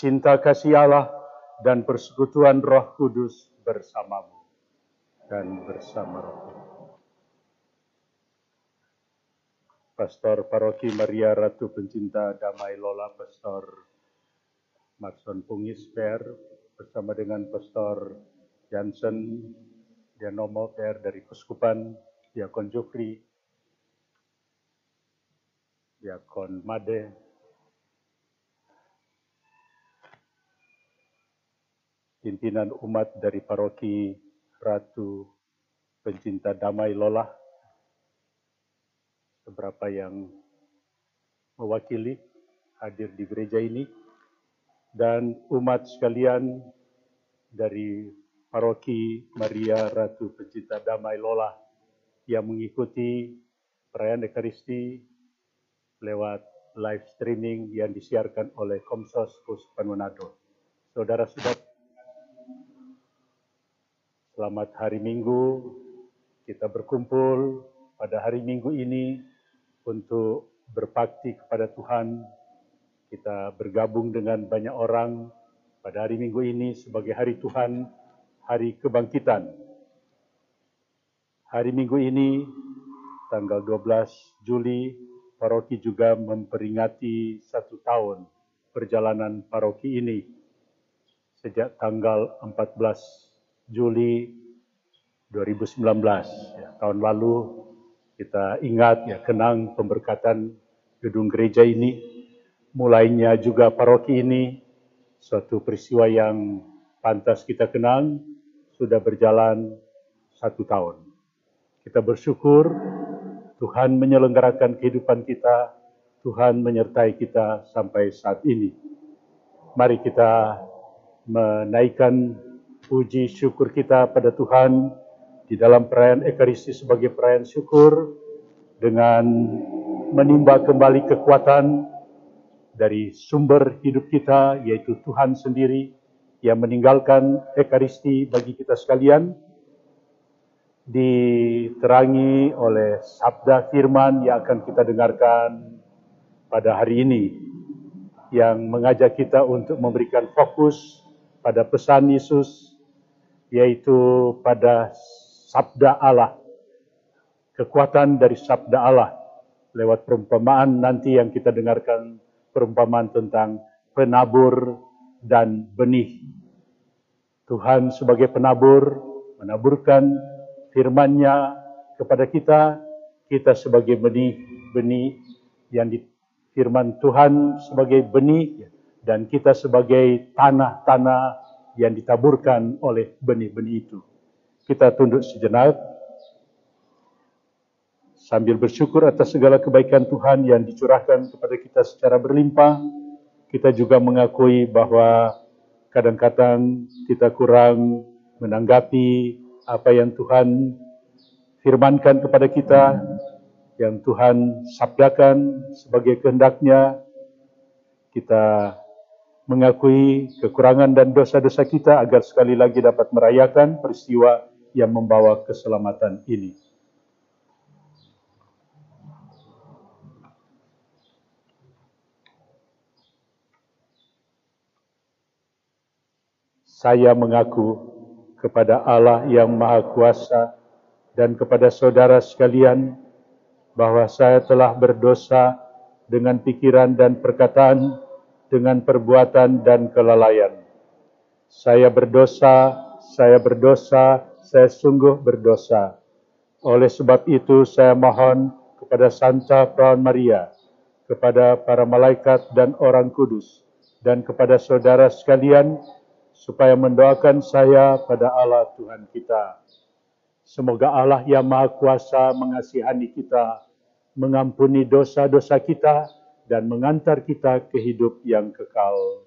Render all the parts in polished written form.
cinta kasih Allah dan persekutuan Roh Kudus bersamamu dan bersama rohmu. Pastor Paroki Maria Ratu Pencinta Damai Lola, Pastor Marson Pungis PR, bersama dengan Pastor Jansen Dianomo PR dari Kuskupan, Diakon Jufri, Diakon Made, pimpinan umat dari Paroki Ratu Pencinta Damai Lola, beberapa yang mewakili hadir di gereja ini, dan umat sekalian dari Paroki Maria Ratu Pencinta Damai Lola yang mengikuti perayaan Ekaristi lewat live streaming yang disiarkan oleh Komsos Kuskupan Manado. Saudara-saudara, selamat hari Minggu. Kita berkumpul pada hari Minggu ini untuk berbakti kepada Tuhan. Kita bergabung dengan banyak orang pada hari Minggu ini sebagai hari Tuhan, hari kebangkitan. Hari Minggu ini, tanggal 12 Juli, paroki juga memperingati 1 tahun perjalanan paroki ini. Sejak tanggal 14 Juli 2019, tahun lalu, kita ingat, kenang pemberkatan gedung gereja ini. Mulainya juga paroki ini, suatu peristiwa yang pantas kita kenang, sudah berjalan 1 tahun. Kita bersyukur Tuhan menyelenggarakan kehidupan kita, Tuhan menyertai kita sampai saat ini. Mari kita menaikkan puji syukur kita pada Tuhan di dalam perayaan Ekaristi sebagai perayaan syukur dengan menimba kembali kekuatan dari sumber hidup kita, yaitu Tuhan sendiri yang meninggalkan Ekaristi bagi kita sekalian, diterangi oleh sabda firman yang akan kita dengarkan pada hari ini, yang mengajak kita untuk memberikan fokus pada pesan Yesus, yaitu pada sabda Allah, kekuatan dari sabda Allah, lewat perumpamaan nanti yang kita dengarkan, perumpamaan tentang penabur dan benih. Tuhan sebagai penabur, menaburkan firman-Nya kepada kita, kita sebagai benih yang firman Tuhan sebagai benih, dan kita sebagai tanah-tanah yang ditaburkan oleh benih-benih itu. Kita tunduk sejenak, sambil bersyukur atas segala kebaikan Tuhan yang dicurahkan kepada kita secara berlimpah. Kita juga mengakui bahwa kadang-kadang kita kurang menanggapi apa yang Tuhan firmankan kepada kita, yang Tuhan sabdakan sebagai kehendak-Nya. Kita mengakui kekurangan dan dosa-dosa kita agar sekali lagi dapat merayakan peristiwa yang membawa keselamatan ini. Saya mengaku kepada Allah yang Maha Kuasa dan kepada saudara sekalian bahwa saya telah berdosa dengan pikiran dan perkataan, dengan perbuatan dan kelalaian. Saya berdosa, saya sungguh berdosa. Oleh sebab itu saya mohon kepada Santa Perawan Maria, kepada para malaikat dan orang kudus, dan kepada saudara sekalian, supaya mendoakan saya pada Allah Tuhan kita. Semoga Allah yang Maha Kuasa mengasihani kita, mengampuni dosa-dosa kita, dan mengantar kita ke hidup yang kekal.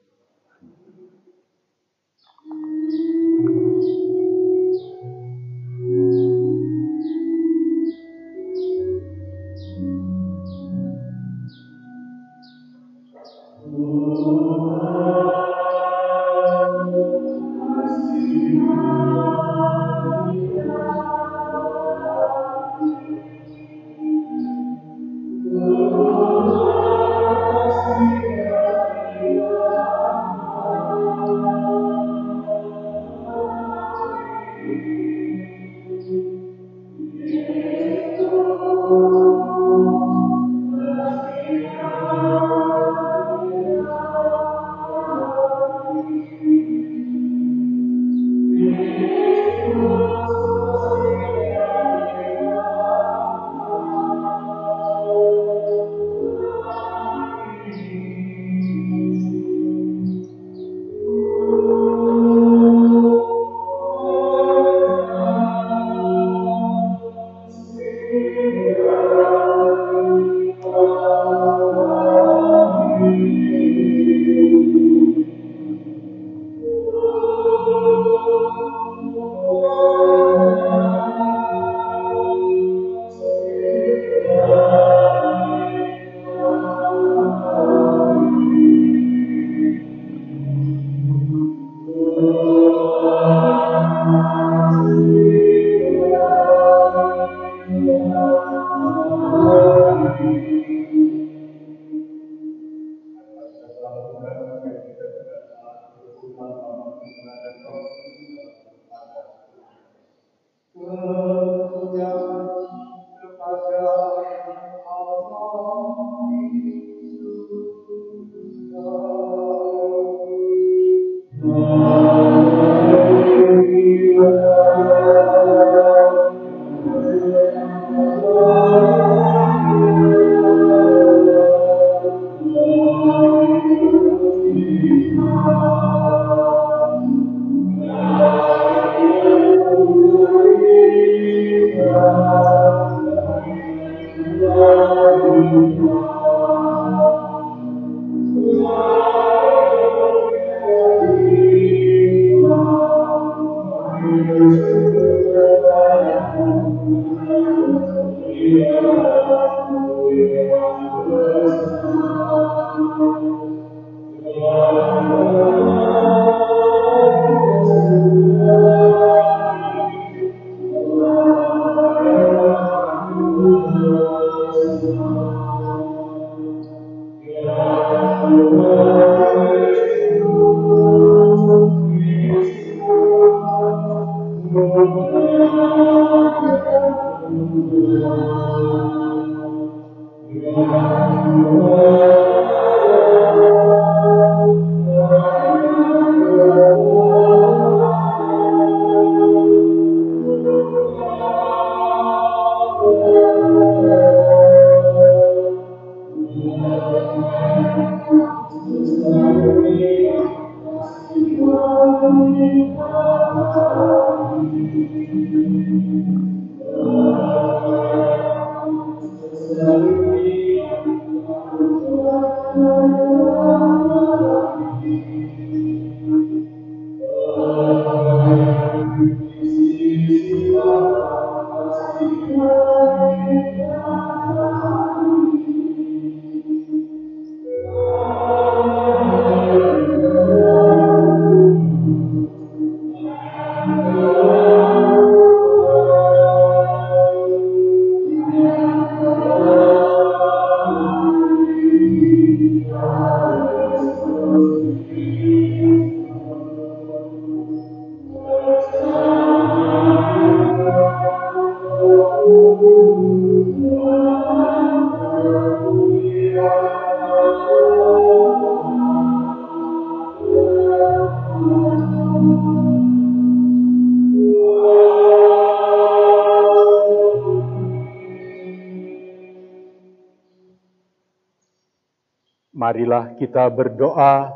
Marilah kita berdoa.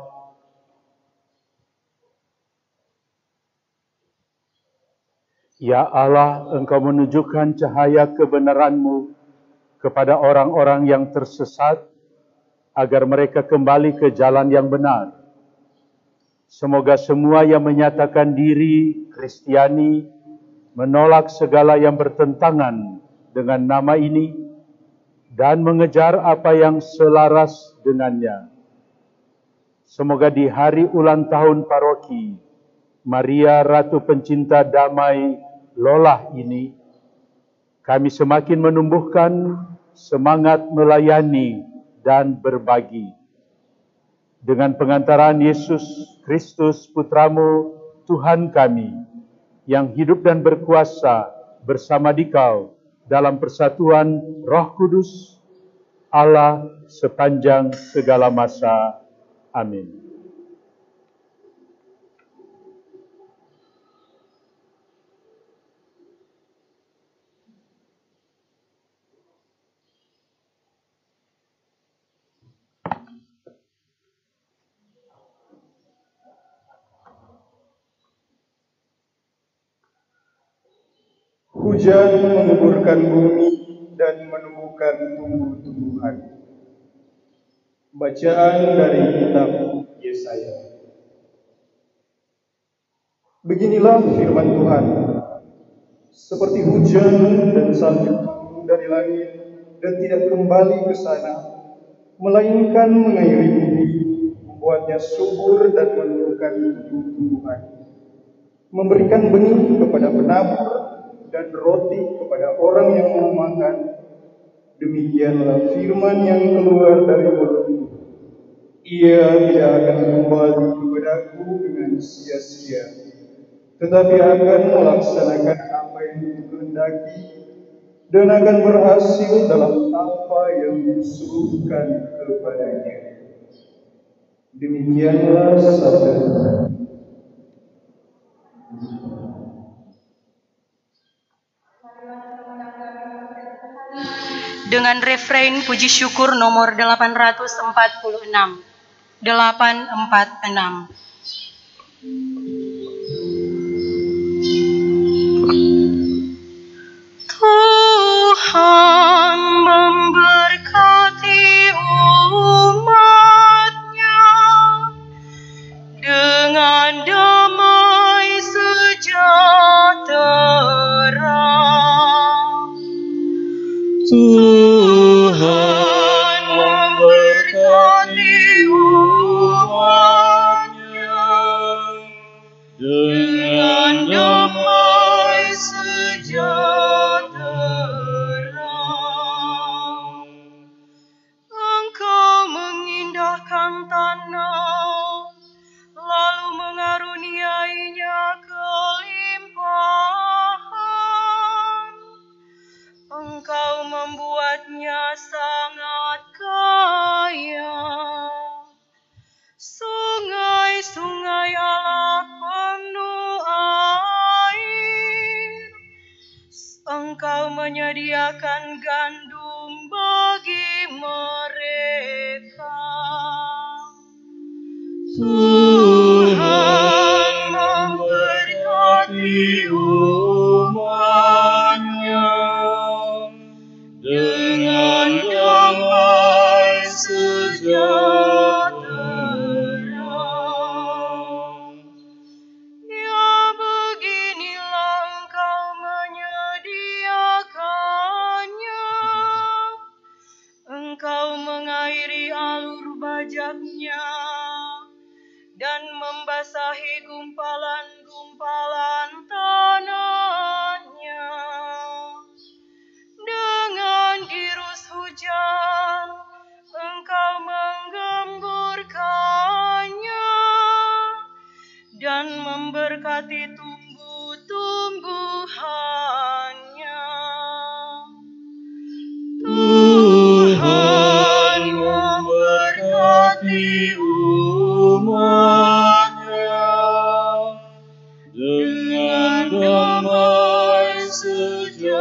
Ya Allah, Engkau menunjukkan cahaya kebenaran-Mu kepada orang-orang yang tersesat, agar mereka kembali ke jalan yang benar. Semoga semua yang menyatakan diri Kristiani menolak segala yang bertentangan dengan nama ini dan mengejar apa yang selaras dengannya. Semoga di hari ulang tahun paroki Maria Ratu Pencinta Damai Lolah ini, kami semakin menumbuhkan semangat melayani dan berbagi. Dengan pengantaran Yesus Kristus Putramu, Tuhan kami, yang hidup dan berkuasa bersama Dikau dalam persatuan Roh Kudus, Allah sepanjang segala masa. Amin. Hujan menguburkan bumi, dan menumbuhkan tumbuh-tumbuhan. Bacaan dari kitab Yesaya. Beginilah firman Tuhan. Seperti hujan dan salju turun dari langit dan tidak kembali ke sana, melainkan mengairi bumi, membuatnya subur dan menumbuhkan tumbuh-tumbuhan, memberikan benih kepada penabur dan roti kepada orang yang mau makan. Demikianlah firman yang keluar dari mulutku. Ia tidak akan kembali kepadaku dengan sia-sia, tetapi akan melaksanakan apa yang dikehendaki dan akan berhasil dalam apa yang disuruhkan kepadanya. Demikianlah sabda Tuhan. Dengan refrain puji syukur nomor 846. 846. Tuhan memberkati umat-Nya dengan damai sejahtera. Tuhan memberkati umat-Nya dengan damai sejahtera. Engkau mengindahkan tanah, lalu mengaruniainya kelimpahan. Engkau membuatnya sangat kaya. Sungai-sungai Allah penuh air. Engkau menyediakan gandum bagi mereka. Tuhan memberkati umat-Nya dengan damai sejahtera. Ya, beginilah Engkau menyediakannya. Engkau mengairi alur bajaknya dan membasahi gumpalan-gumpalan tanahnya. Dengan dirus hujan, Engkau menggemburkannya dan memberkati tumbuh-tumbuhannya. Tuhan memberkati umat-Nya dengan damai sejahtera.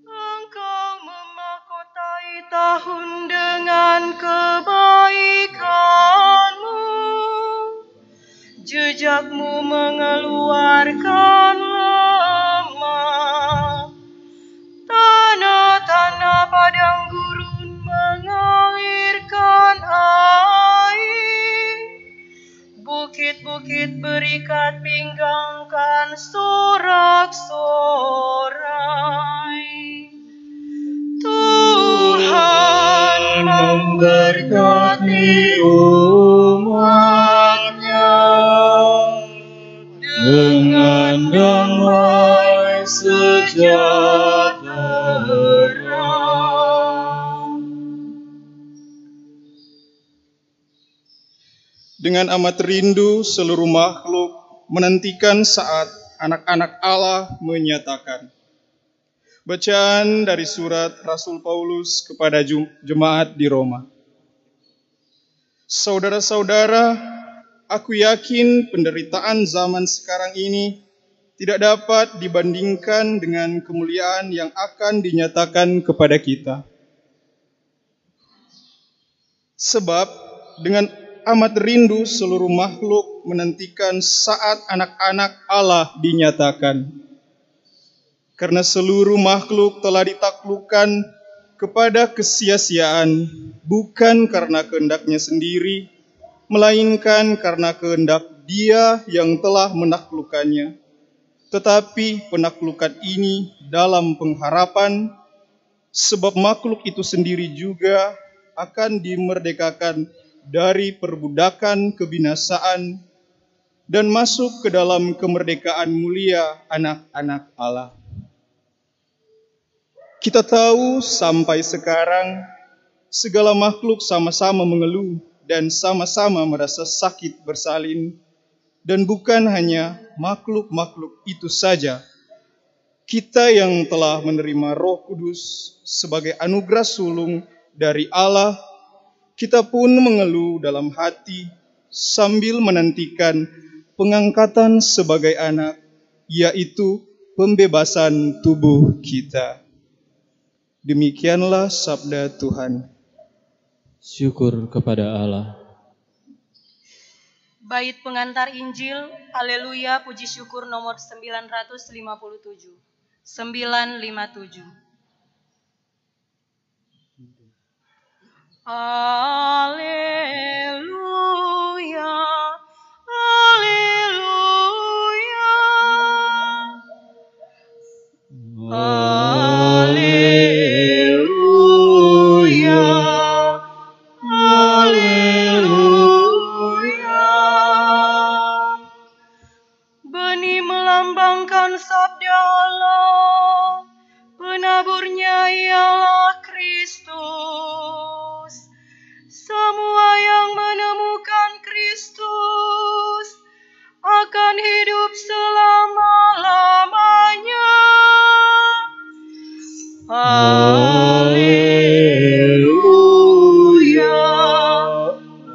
Engkau memahkotai tahun dengan kebaikan-Mu, jejak-Mu mengeluarkan lemak. Tanah-tanah padang gurun mengalirkan air. Bukit-bukit berikat pinggangkan sorak-sorai. Tuhan memberkati umat-Nya dengan damai sejahtera. Dengan amat rindu seluruh makhluk menantikan saat anak-anak Allah menyatakan. Bacaan dari surat Rasul Paulus kepada jemaat di Roma. Saudara-saudara, aku yakin penderitaan zaman sekarang ini tidak dapat dibandingkan dengan kemuliaan yang akan dinyatakan kepada kita. Sebab dengan amat rindu seluruh makhluk menantikan saat anak-anak Allah dinyatakan. Karena seluruh makhluk telah ditaklukkan kepada kesia-siaan, bukan karena kehendaknya sendiri, melainkan karena kehendak Dia yang telah menaklukkannya. Tetapi penaklukan ini dalam pengharapan, sebab makhluk itu sendiri juga akan dimerdekakan dari perbudakan kebinasaan dan masuk ke dalam kemerdekaan mulia anak-anak Allah. Kita tahu sampai sekarang segala makhluk sama-sama mengeluh dan sama-sama merasa sakit bersalin, dan bukan hanya makhluk-makhluk itu saja. Kita yang telah menerima Roh Kudus sebagai anugerah sulung dari Allah, kita pun mengeluh dalam hati sambil menantikan pengangkatan sebagai anak, yaitu pembebasan tubuh kita. Demikianlah sabda Tuhan. Syukur kepada Allah. Bait pengantar Injil, Haleluya, puji syukur nomor 957. 957. Haleluya, haleluya. Haleluya, haleluya. Benih melambangkan sabda Allah, penaburnya ialah Kristus. Semua yang menemukan Kristus akan hidup selama-lamanya. Haleluya,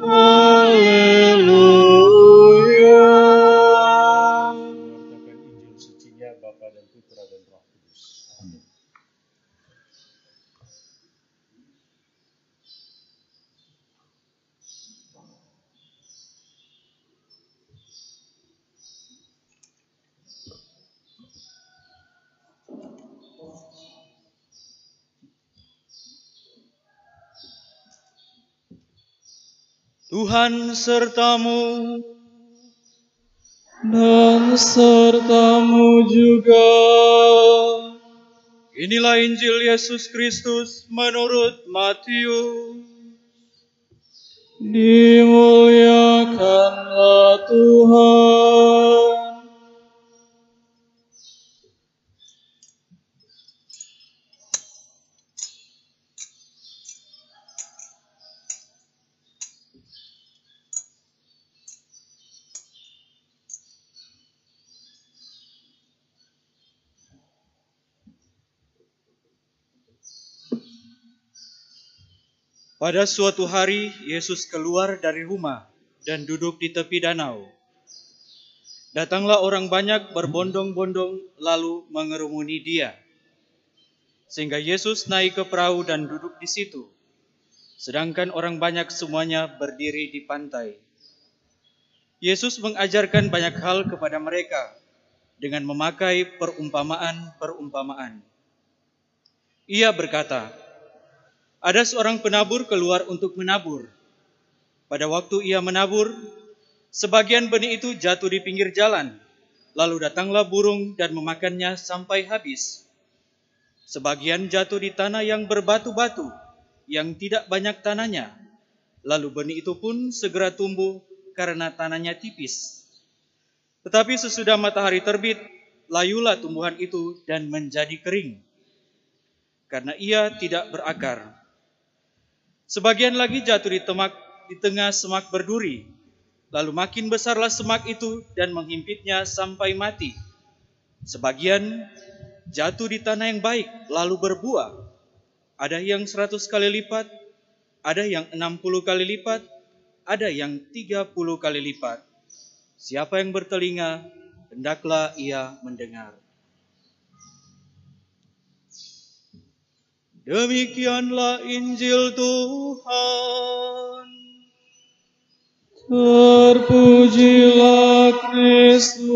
haleluya. Mengucapkan Injil sucinya Bapa dan Putra dan Roh Kudus. Amin. Tuhan sertamu Dan sertamu juga. Inilah Injil Yesus Kristus menurut Matius. Dimuliakanlah Tuhan. Pada suatu hari, Yesus keluar dari rumah dan duduk di tepi danau. Datanglah orang banyak berbondong-bondong lalu mengerumuni Dia. Sehingga Yesus naik ke perahu dan duduk di situ. Sedangkan orang banyak semuanya berdiri di pantai. Yesus mengajarkan banyak hal kepada mereka dengan memakai perumpamaan-perumpamaan. Ia berkata, ada seorang penabur keluar untuk menabur. Pada waktu ia menabur, sebagian benih itu jatuh di pinggir jalan, lalu datanglah burung dan memakannya sampai habis. Sebagian jatuh di tanah yang berbatu-batu, yang tidak banyak tanahnya, lalu benih itu pun segera tumbuh karena tanahnya tipis. Tetapi sesudah matahari terbit, layulah tumbuhan itu dan menjadi kering, karena ia tidak berakar. Sebagian lagi jatuh di tengah semak berduri, lalu makin besarlah semak itu dan menghimpitnya sampai mati. Sebagian jatuh di tanah yang baik, lalu berbuah. Ada yang 100 kali lipat, ada yang 60 kali lipat, ada yang 30 kali lipat. Siapa yang bertelinga, hendaklah ia mendengar. Demikianlah Injil Tuhan. Terpujilah Kristus.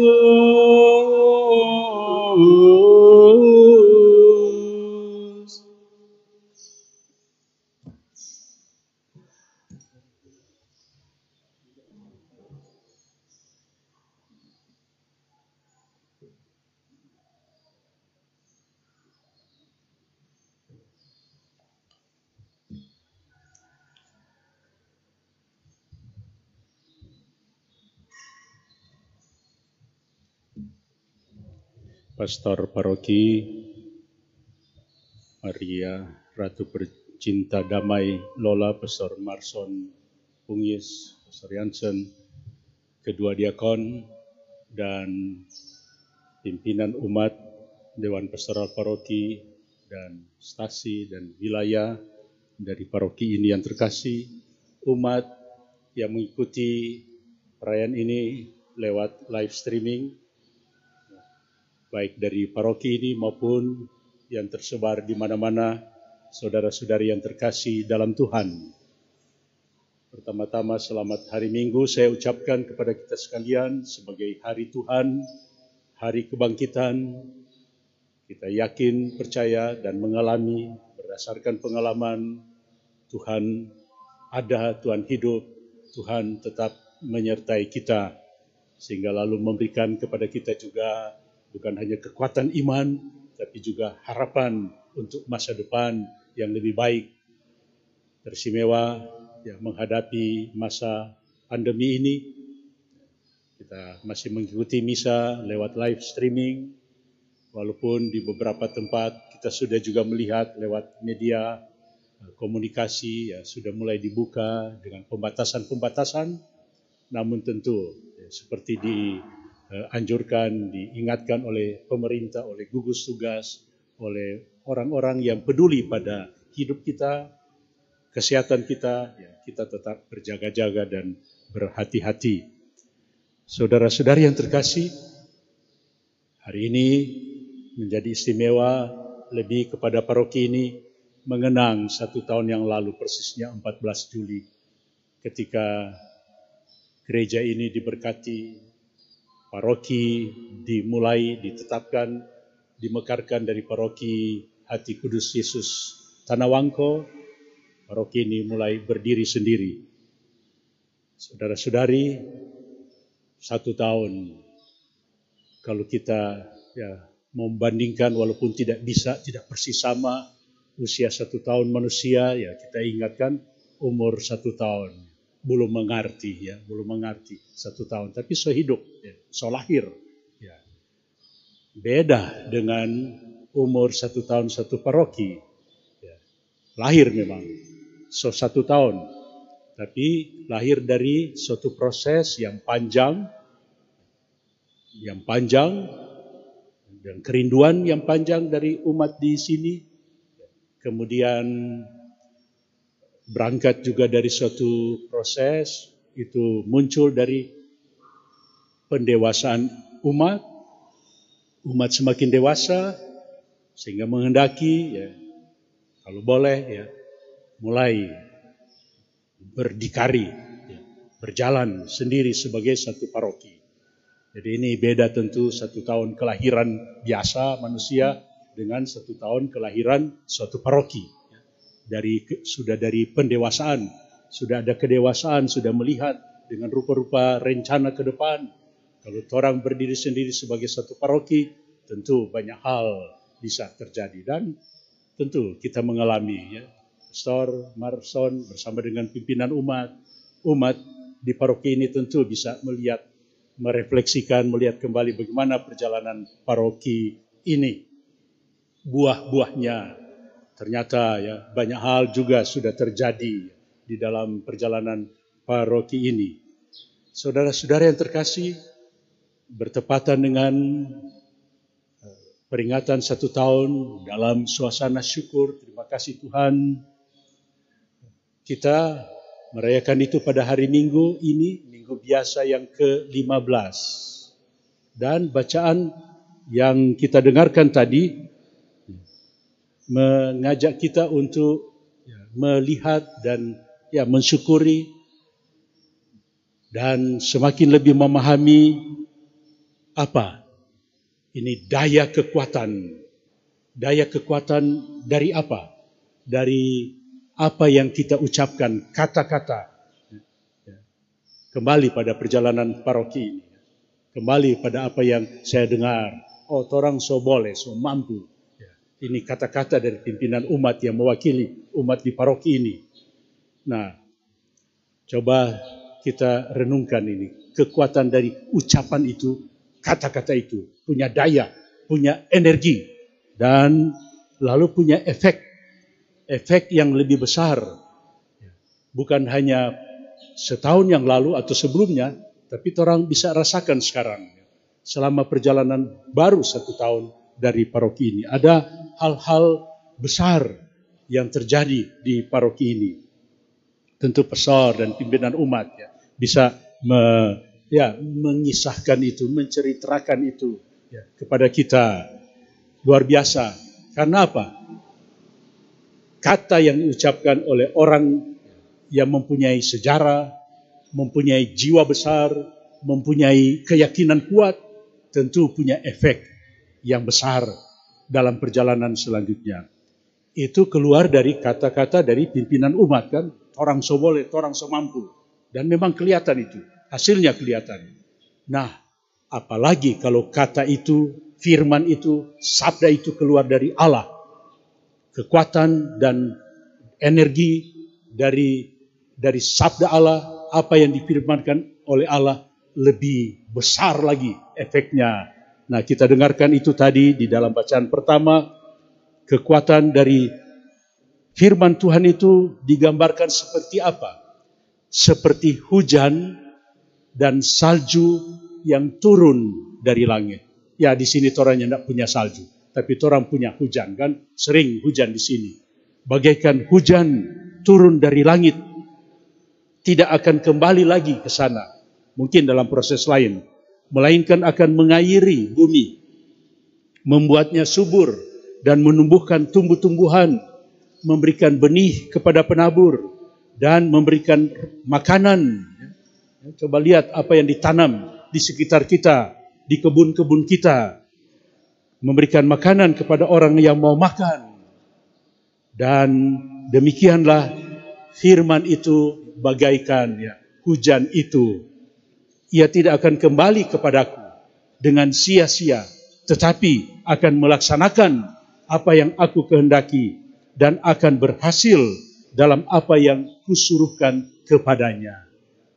Pastor Paroki Maria Ratu Percinta Damai Lola, Pastor Marson Punggis, Pastor Jansen, kedua diakon, dan pimpinan umat, Dewan Pastoral Paroki, dan stasi dan wilayah dari paroki ini yang terkasih, umat yang mengikuti perayaan ini lewat live streaming, baik dari paroki ini maupun yang tersebar di mana-mana, saudara-saudari yang terkasih dalam Tuhan. Pertama-tama selamat hari Minggu saya ucapkan kepada kita sekalian sebagai hari Tuhan, hari kebangkitan. Kita yakin, percaya dan mengalami berdasarkan pengalaman Tuhan ada, Tuhan hidup, Tuhan tetap menyertai kita sehingga lalu memberikan kepada kita juga bukan hanya kekuatan iman, tapi juga harapan untuk masa depan yang lebih baik. Teristimewa ya, menghadapi masa pandemi ini, kita masih mengikuti misa lewat live streaming, walaupun di beberapa tempat kita sudah juga melihat lewat media komunikasi ya, sudah mulai dibuka dengan pembatasan-pembatasan, namun tentu ya, seperti dianjurkan, diingatkan oleh pemerintah, oleh gugus tugas, oleh orang-orang yang peduli pada hidup kita, kesehatan kita, ya, kita tetap berjaga-jaga dan berhati-hati. Saudara-saudari yang terkasih, hari ini menjadi istimewa lebih kepada paroki ini mengenang 1 tahun yang lalu, persisnya 14 Juli, ketika gereja ini diberkati, paroki dimulai, ditetapkan, dimekarkan dari paroki Hati Kudus Yesus Tanah Wangko. Paroki ini mulai berdiri sendiri. Saudara-saudari, 1 tahun, kalau kita ya membandingkan, walaupun tidak persis sama usia 1 tahun manusia, ya kita ingatkan umur 1 tahun belum mengerti 1 tahun, tapi sehidup, ya, selahir, ya. Beda dengan umur 1 tahun 1 paroki, ya. Lahir memang 1 tahun, tapi lahir dari suatu proses yang panjang dan kerinduan yang panjang dari umat di sini. Kemudian berangkat juga dari suatu proses, itu muncul dari pendewasaan umat semakin dewasa, sehingga menghendaki, ya, kalau boleh, ya, mulai berdikari, ya, berjalan sendiri sebagai satu paroki. Jadi ini beda tentu 1 tahun kelahiran biasa manusia dengan 1 tahun kelahiran suatu paroki. Sudah dari pendewasaan, sudah ada kedewasaan, sudah melihat dengan rupa-rupa rencana ke depan. Kalau orang berdiri sendiri sebagai satu paroki, tentu banyak hal bisa terjadi, dan tentu kita mengalami, ya. Pastor Marson bersama dengan pimpinan umat di paroki ini tentu bisa melihat, merefleksikan, melihat kembali bagaimana perjalanan paroki ini. Buah-buahnya ternyata, ya, banyak hal juga sudah terjadi di dalam perjalanan paroki ini. Saudara-saudara yang terkasih, bertepatan dengan peringatan 1 tahun dalam suasana syukur, terima kasih Tuhan, kita merayakan itu pada hari Minggu ini, Minggu biasa yang ke-15. Dan bacaan yang kita dengarkan tadi mengajak kita untuk melihat dan, ya, mensyukuri dan semakin lebih memahami apa ini daya kekuatan. Daya kekuatan dari apa? Dari apa yang kita ucapkan, kata-kata. Kembali pada perjalanan paroki ini. Kembali pada apa yang saya dengar. Oh, torang so boleh, so mampu. Ini kata-kata dari pimpinan umat yang mewakili umat di paroki ini. Nah, coba kita renungkan ini. Kekuatan dari ucapan itu, kata-kata itu. Punya daya, punya energi. Dan lalu punya efek. Efek yang lebih besar. Bukan hanya setahun yang lalu atau sebelumnya, tapi orang bisa rasakan sekarang. Selama perjalanan baru 1 tahun dari paroki ini. Ada hal-hal besar yang terjadi di paroki ini. Tentu pastor dan pimpinan umat bisa mengisahkan itu, menceritakan itu kepada kita. Luar biasa. Karena apa? Kata yang diucapkan oleh orang yang mempunyai sejarah, mempunyai jiwa besar, mempunyai keyakinan kuat, tentu punya efek yang besar dalam perjalanan selanjutnya. Itu keluar dari kata-kata dari pimpinan umat kan, orang so boleh, orang so mampu. Dan memang kelihatan itu, hasilnya kelihatan. Nah, apalagi kalau kata itu, firman itu, sabda itu keluar dari Allah. Kekuatan dan energi dari sabda Allah, apa yang difirmankan oleh Allah lebih besar lagi efeknya. Nah, kita dengarkan itu tadi di dalam bacaan pertama. Kekuatan dari firman Tuhan itu digambarkan seperti apa? Seperti hujan dan salju yang turun dari langit. Ya, di sini torangnya tidak punya salju, tapi torang punya hujan kan? Sering hujan di sini. Bagaikan hujan turun dari langit, tidak akan kembali lagi ke sana. Mungkin dalam proses lain, melainkan akan mengairi bumi, membuatnya subur dan menumbuhkan tumbuh-tumbuhan, memberikan benih kepada penabur dan memberikan makanan. Coba lihat apa yang ditanam di sekitar kita, di kebun-kebun kita, memberikan makanan kepada orang yang mau makan. Dan demikianlah firman itu bagaikan hujan itu. Ia tidak akan kembali kepadaku dengan sia-sia, tetapi akan melaksanakan apa yang aku kehendaki dan akan berhasil dalam apa yang kusuruhkan kepadanya.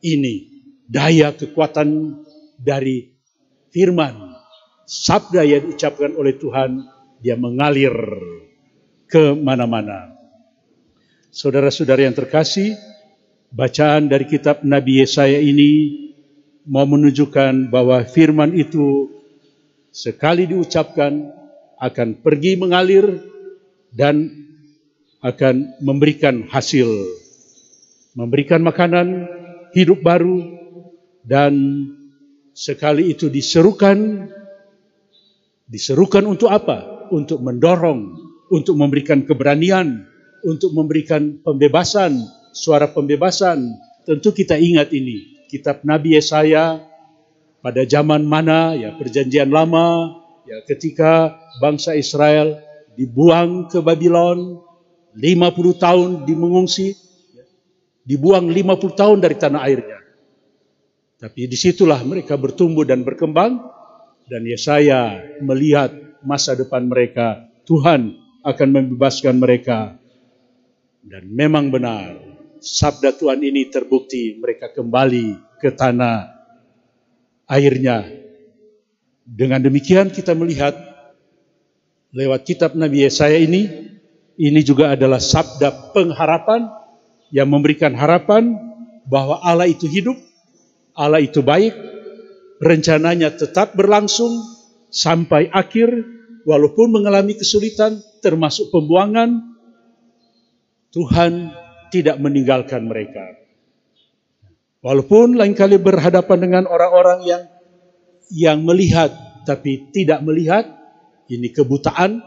Ini daya kekuatan dari firman, sabda yang diucapkan oleh Tuhan, dia mengalir ke mana-mana. Saudara-saudara yang terkasih, bacaan dari kitab Nabi Yesaya ini mau menunjukkan bahwa firman itu sekali diucapkan akan pergi mengalir dan akan memberikan hasil, memberikan makanan, hidup baru, dan sekali itu diserukan untuk apa? Untuk mendorong, untuk memberikan keberanian, untuk memberikan pembebasan, suara pembebasan. Tentu kita ingat ini. Kitab Nabi Yesaya pada zaman mana perjanjian lama ketika bangsa Israel dibuang ke Babylon 50 tahun mengungsi, dibuang 50 tahun dari tanah airnya. Tapi disitulah mereka bertumbuh dan berkembang, dan Yesaya melihat masa depan mereka. Tuhan akan membebaskan mereka. Dan memang benar, sabda Tuhan ini terbukti, mereka kembali ke tanah airnya. Dengan demikian kita melihat lewat kitab Nabi Yesaya ini juga adalah sabda pengharapan yang memberikan harapan bahwa Allah itu hidup, Allah itu baik, rencananya tetap berlangsung sampai akhir, walaupun mengalami kesulitan termasuk pembuangan, Tuhan tidak meninggalkan mereka. Walaupun lain kali berhadapan dengan orang-orang yang melihat tapi tidak melihat, ini kebutaan.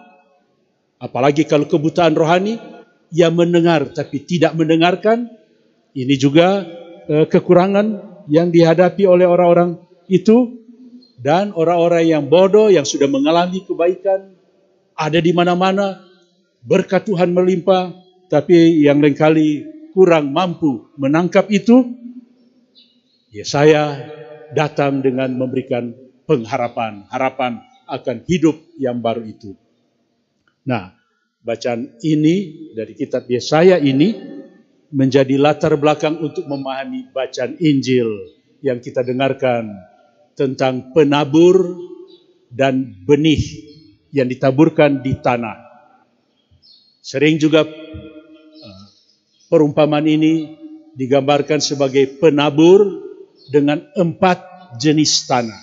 Apalagi kalau kebutaan rohani, yang mendengar tapi tidak mendengarkan, ini juga kekurangan yang dihadapi oleh orang-orang itu, dan orang-orang yang bodoh yang sudah mengalami kebaikan ada di mana-mana, berkat Tuhan melimpah, tapi yang lain kurang mampu menangkap itu. Ya, saya datang dengan memberikan pengharapan, harapan akan hidup yang baru itu. Nah, bacaan ini dari kitab Yesaya ini menjadi latar belakang untuk memahami bacaan Injil yang kita dengarkan tentang penabur dan benih yang ditaburkan di tanah. Sering juga perumpamaan ini digambarkan sebagai penabur dengan 4 jenis tanah.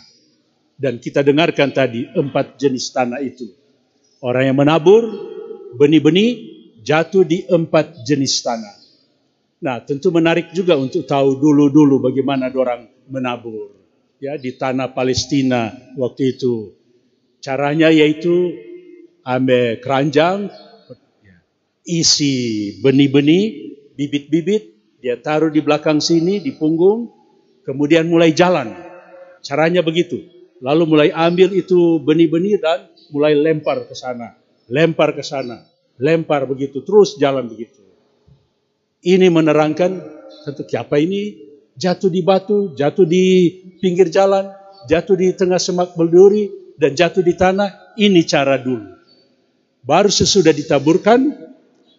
Dan kita dengarkan tadi 4 jenis tanah itu. Orang yang menabur benih-benih jatuh di 4 jenis tanah. Nah, tentu menarik juga untuk tahu dulu-dulu bagaimana orang menabur. Ya, di tanah Palestina waktu itu. Caranya yaitu ambil keranjang, isi benih-benih, bibit-bibit, dia taruh di belakang sini, di punggung, kemudian mulai jalan. Caranya begitu. Lalu mulai ambil itu benih-benih dan mulai lempar ke sana, lempar begitu, terus jalan begitu. Ini menerangkan siapa ini jatuh di batu, jatuh di pinggir jalan, jatuh di tengah semak berduri, dan jatuh di tanah. Ini cara dulu. Baru sesudah ditaburkan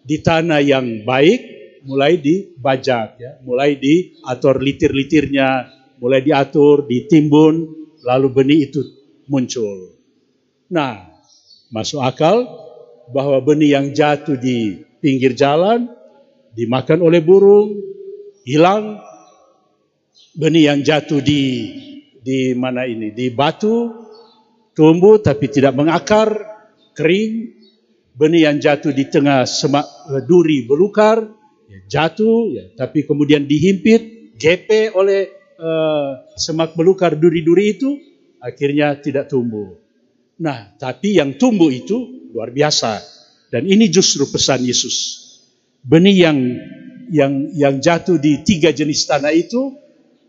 di tanah yang baik, mulai dibajak, ya, mulai diatur litir-litirnya, mulai diatur, ditimbun, lalu benih itu muncul. Nah, masuk akal bahwa benih yang jatuh di pinggir jalan dimakan oleh burung, hilang. Benih yang jatuh di mana ini? Di batu, tumbuh tapi tidak mengakar, kering. Benih yang jatuh di tengah semak duri belukar, jatuh, ya, tapi kemudian dihimpit, gepe oleh semak belukar duri-duri itu, akhirnya tidak tumbuh. Nah, tapi yang tumbuh itu luar biasa. Dan ini justru pesan Yesus. Benih yang jatuh di 3 jenis tanah itu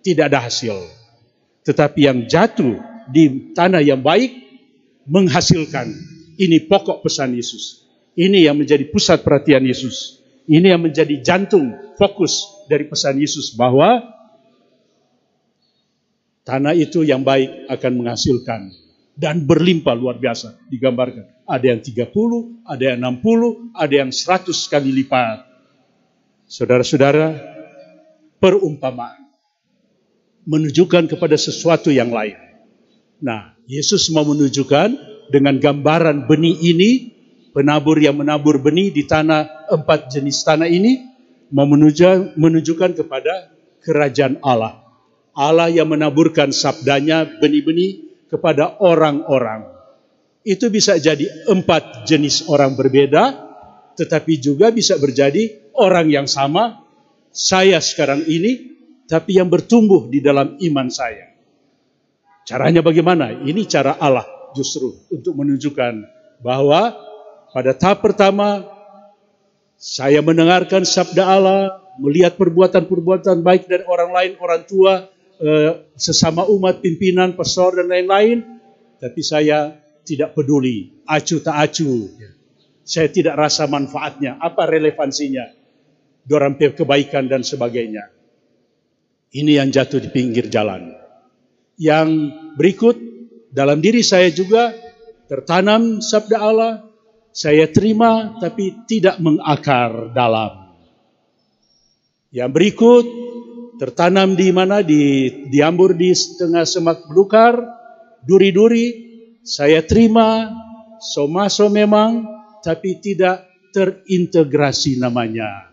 tidak ada hasil. Tetapi yang jatuh di tanah yang baik menghasilkan. Ini pokok pesan Yesus. Ini yang menjadi pusat perhatian Yesus. Ini yang menjadi jantung, fokus dari pesan Yesus, bahwa tanah itu yang baik akan menghasilkan dan berlimpah luar biasa digambarkan. Ada yang 30, ada yang 60, ada yang 100 kali lipat. Saudara-saudara, perumpamaan menunjukkan kepada sesuatu yang lain. Nah, Yesus mau menunjukkan dengan gambaran benih ini, penabur yang menabur benih di tanah 4 jenis tanah ini, mau menunjukkan kepada kerajaan Allah. Allah yang menaburkan sabdanya, benih-benih kepada orang-orang. Itu bisa jadi 4 jenis orang berbeda, tetapi juga bisa berjadi orang yang sama, saya sekarang ini, tapi yang bertumbuh di dalam iman saya. Caranya bagaimana? Ini cara Allah justru untuk menunjukkan bahwa pada tahap pertama, saya mendengarkan sabda Allah, melihat perbuatan-perbuatan baik dari orang lain, orang tua, sesama umat, pimpinan, pastor dan lain-lain, tapi saya tidak peduli, acuh tak acuh. Saya tidak rasa manfaatnya, apa relevansinya, dorang kebaikan dan sebagainya. Ini yang jatuh di pinggir jalan. Yang berikut, dalam diri saya juga tertanam sabda Allah, saya terima tapi tidak mengakar dalam. Yang berikut, tertanam di mana? Diambur di tengah semak belukar, duri-duri. Saya terima, somaso memang, tapi tidak terintegrasi namanya.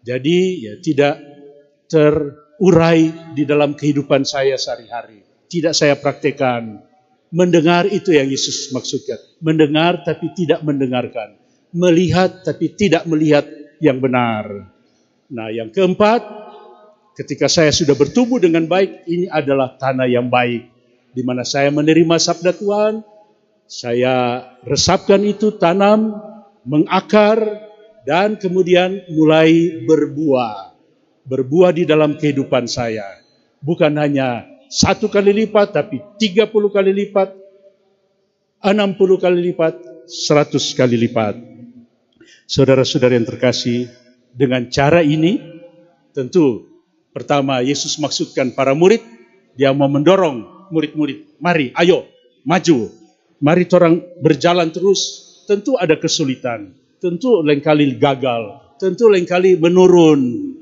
Jadi ya tidak terurai di dalam kehidupan saya sehari-hari. Tidak saya praktekkan. Mendengar itu yang Yesus maksudkan. Mendengar tapi tidak mendengarkan. Melihat tapi tidak melihat yang benar. Nah, yang keempat, ketika saya sudah bertumbuh dengan baik, ini adalah tanah yang baik, di mana saya menerima sabda Tuhan, saya resapkan itu, tanam, mengakar, dan kemudian mulai berbuah di dalam kehidupan saya. Bukan hanya 1 kali lipat, tapi 30 kali lipat, 60 kali lipat, 100 kali lipat. Saudara-saudara yang terkasih, dengan cara ini, tentu pertama Yesus maksudkan para murid, dia mau mendorong murid-murid, mari, ayo, maju. Mari orang berjalan terus. Tentu ada kesulitan, tentu lain kali gagal, tentu lain kali menurun.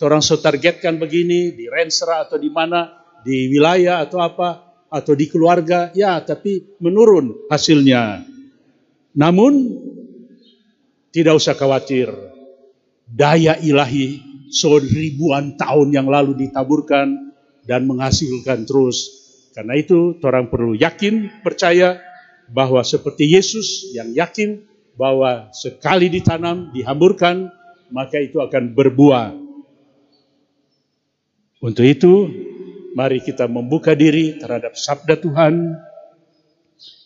Orang so targetkan begini, di Rensra atau di mana, di wilayah atau apa, atau di keluarga, ya tapi menurun hasilnya. Namun, tidak usah khawatir, daya ilahi ribuan tahun yang lalu ditaburkan dan menghasilkan terus. Karena itu, orang perlu yakin, percaya, bahwa seperti Yesus yang yakin bahwa sekali ditanam, dihamburkan, maka itu akan berbuah. Untuk itu, mari kita membuka diri terhadap sabda Tuhan.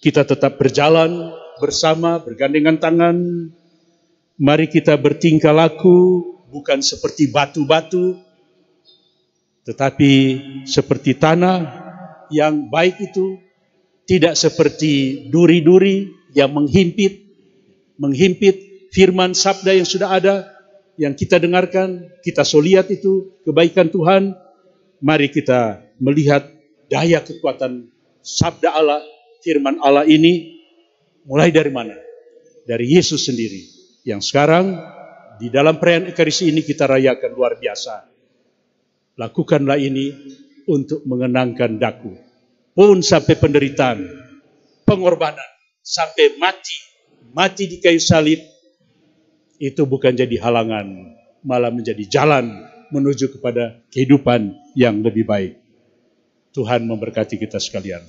Kita tetap berjalan bersama, bergandengan tangan. Mari kita bertingkah laku, bukan seperti batu-batu, tetapi seperti tanah yang baik itu, tidak seperti duri-duri yang menghimpit firman sabda yang sudah ada, yang kita dengarkan, kita lihat itu kebaikan Tuhan. Mari kita melihat daya kekuatan sabda Allah, firman Allah ini mulai dari mana? Dari Yesus sendiri. Yang sekarang di dalam perayaan Ekaristi ini kita rayakan luar biasa. Lakukanlah ini untuk mengenangkan daku. Pun sampai penderitaan, pengorbanan, sampai mati di kayu salib, itu bukan jadi halangan, malah menjadi jalan menuju kepada kehidupan yang lebih baik. Tuhan memberkati kita sekalian.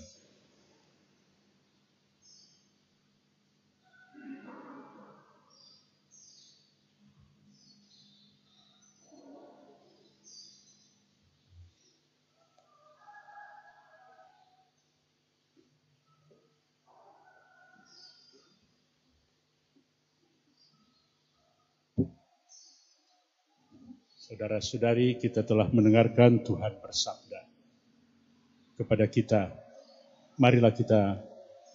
Saudara-saudari, kita telah mendengarkan Tuhan bersabda kepada kita. Marilah kita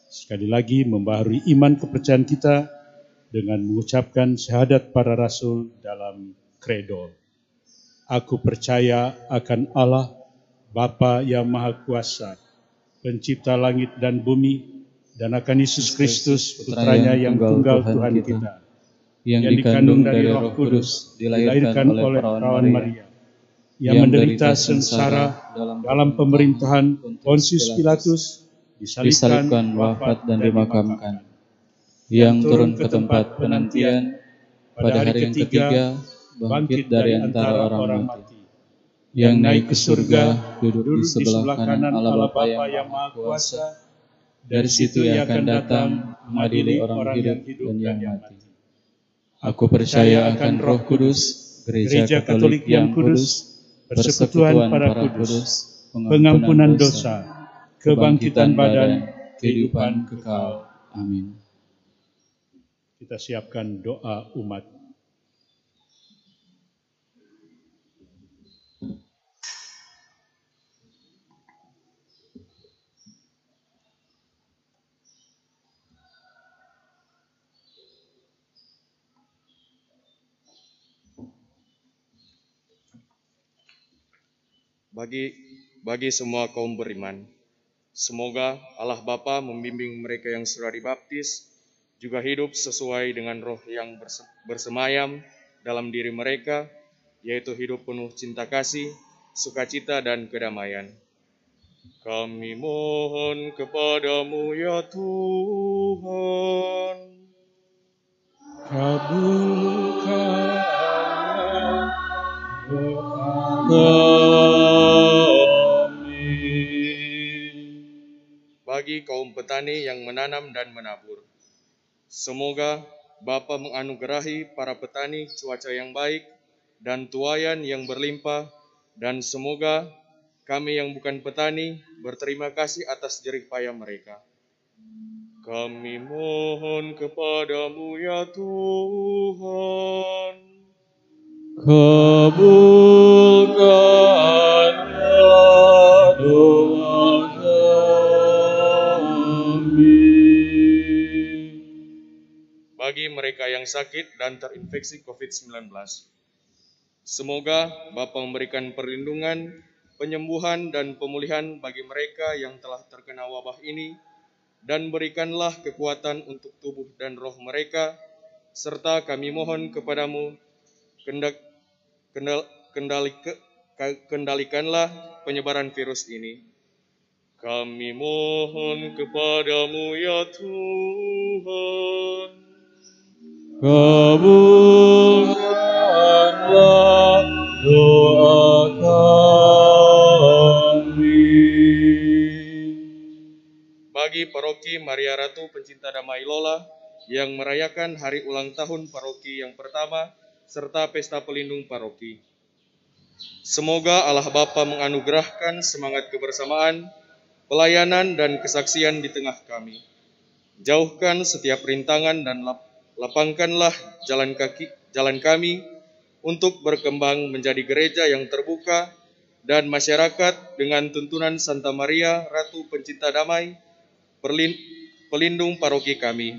sekali lagi membaharui iman kepercayaan kita dengan mengucapkan syahadat para rasul dalam kredo. Aku percaya akan Allah, Bapa yang Maha Kuasa, pencipta langit dan bumi, dan akan Yesus Kristus, putranya yang tunggal Tuhan kita, yang dikandung dari Roh Kudus, dilahirkan oleh perawan Maria, yang menderita sengsara dalam pemerintahan Pontius Pilatus, disalibkan, wafat dan dimakamkan, yang turun ke tempat penantian, pada hari yang ketiga bangkit dari antara orang mati, yang naik ke surga, duduk di sebelah kanan Allah Bapa yang Maha Kuasa. Dari situ ia akan datang mengadili orang hidup dan yang mati. Aku percaya akan Roh Kudus, Gereja Katolik yang kudus, persekutuan para kudus, pengampunan dosa, kebangkitan badan, kehidupan kekal. Amin. Kita siapkan doa umat. Bagi semua kaum beriman, semoga Allah Bapa membimbing mereka yang sudah dibaptis juga hidup sesuai dengan roh yang bersemayam dalam diri mereka, yaitu hidup penuh cinta kasih, sukacita dan kedamaian. Kami mohon kepadamu ya Tuhan, Kabulkanlah bagi kaum petani yang menanam dan menabur, semoga Bapa menganugerahi para petani cuaca yang baik dan tuaian yang berlimpah, dan semoga kami yang bukan petani berterima kasih atas jerih payah mereka. Kami mohon kepadamu ya Tuhan, kabulkanlah bagi mereka yang sakit dan terinfeksi COVID-19. Semoga Bapa memberikan perlindungan, penyembuhan, dan pemulihan bagi mereka yang telah terkena wabah ini, dan berikanlah kekuatan untuk tubuh dan roh mereka, serta kami mohon kepadamu, kendalikanlah penyebaran virus ini. Kami mohon kepadamu ya Tuhan. Kabulkanlah doa kami. Bagi Paroki Maria Ratu Pencinta Damai Lola yang merayakan hari ulang tahun paroki yang pertama serta pesta pelindung paroki, semoga Allah Bapa menganugerahkan semangat kebersamaan, pelayanan dan kesaksian di tengah kami. Jauhkan setiap rintangan dan lapangkanlah jalan kami untuk berkembang menjadi gereja yang terbuka dan masyarakat dengan tuntunan Santa Maria Ratu Pencinta Damai, pelindung paroki kami.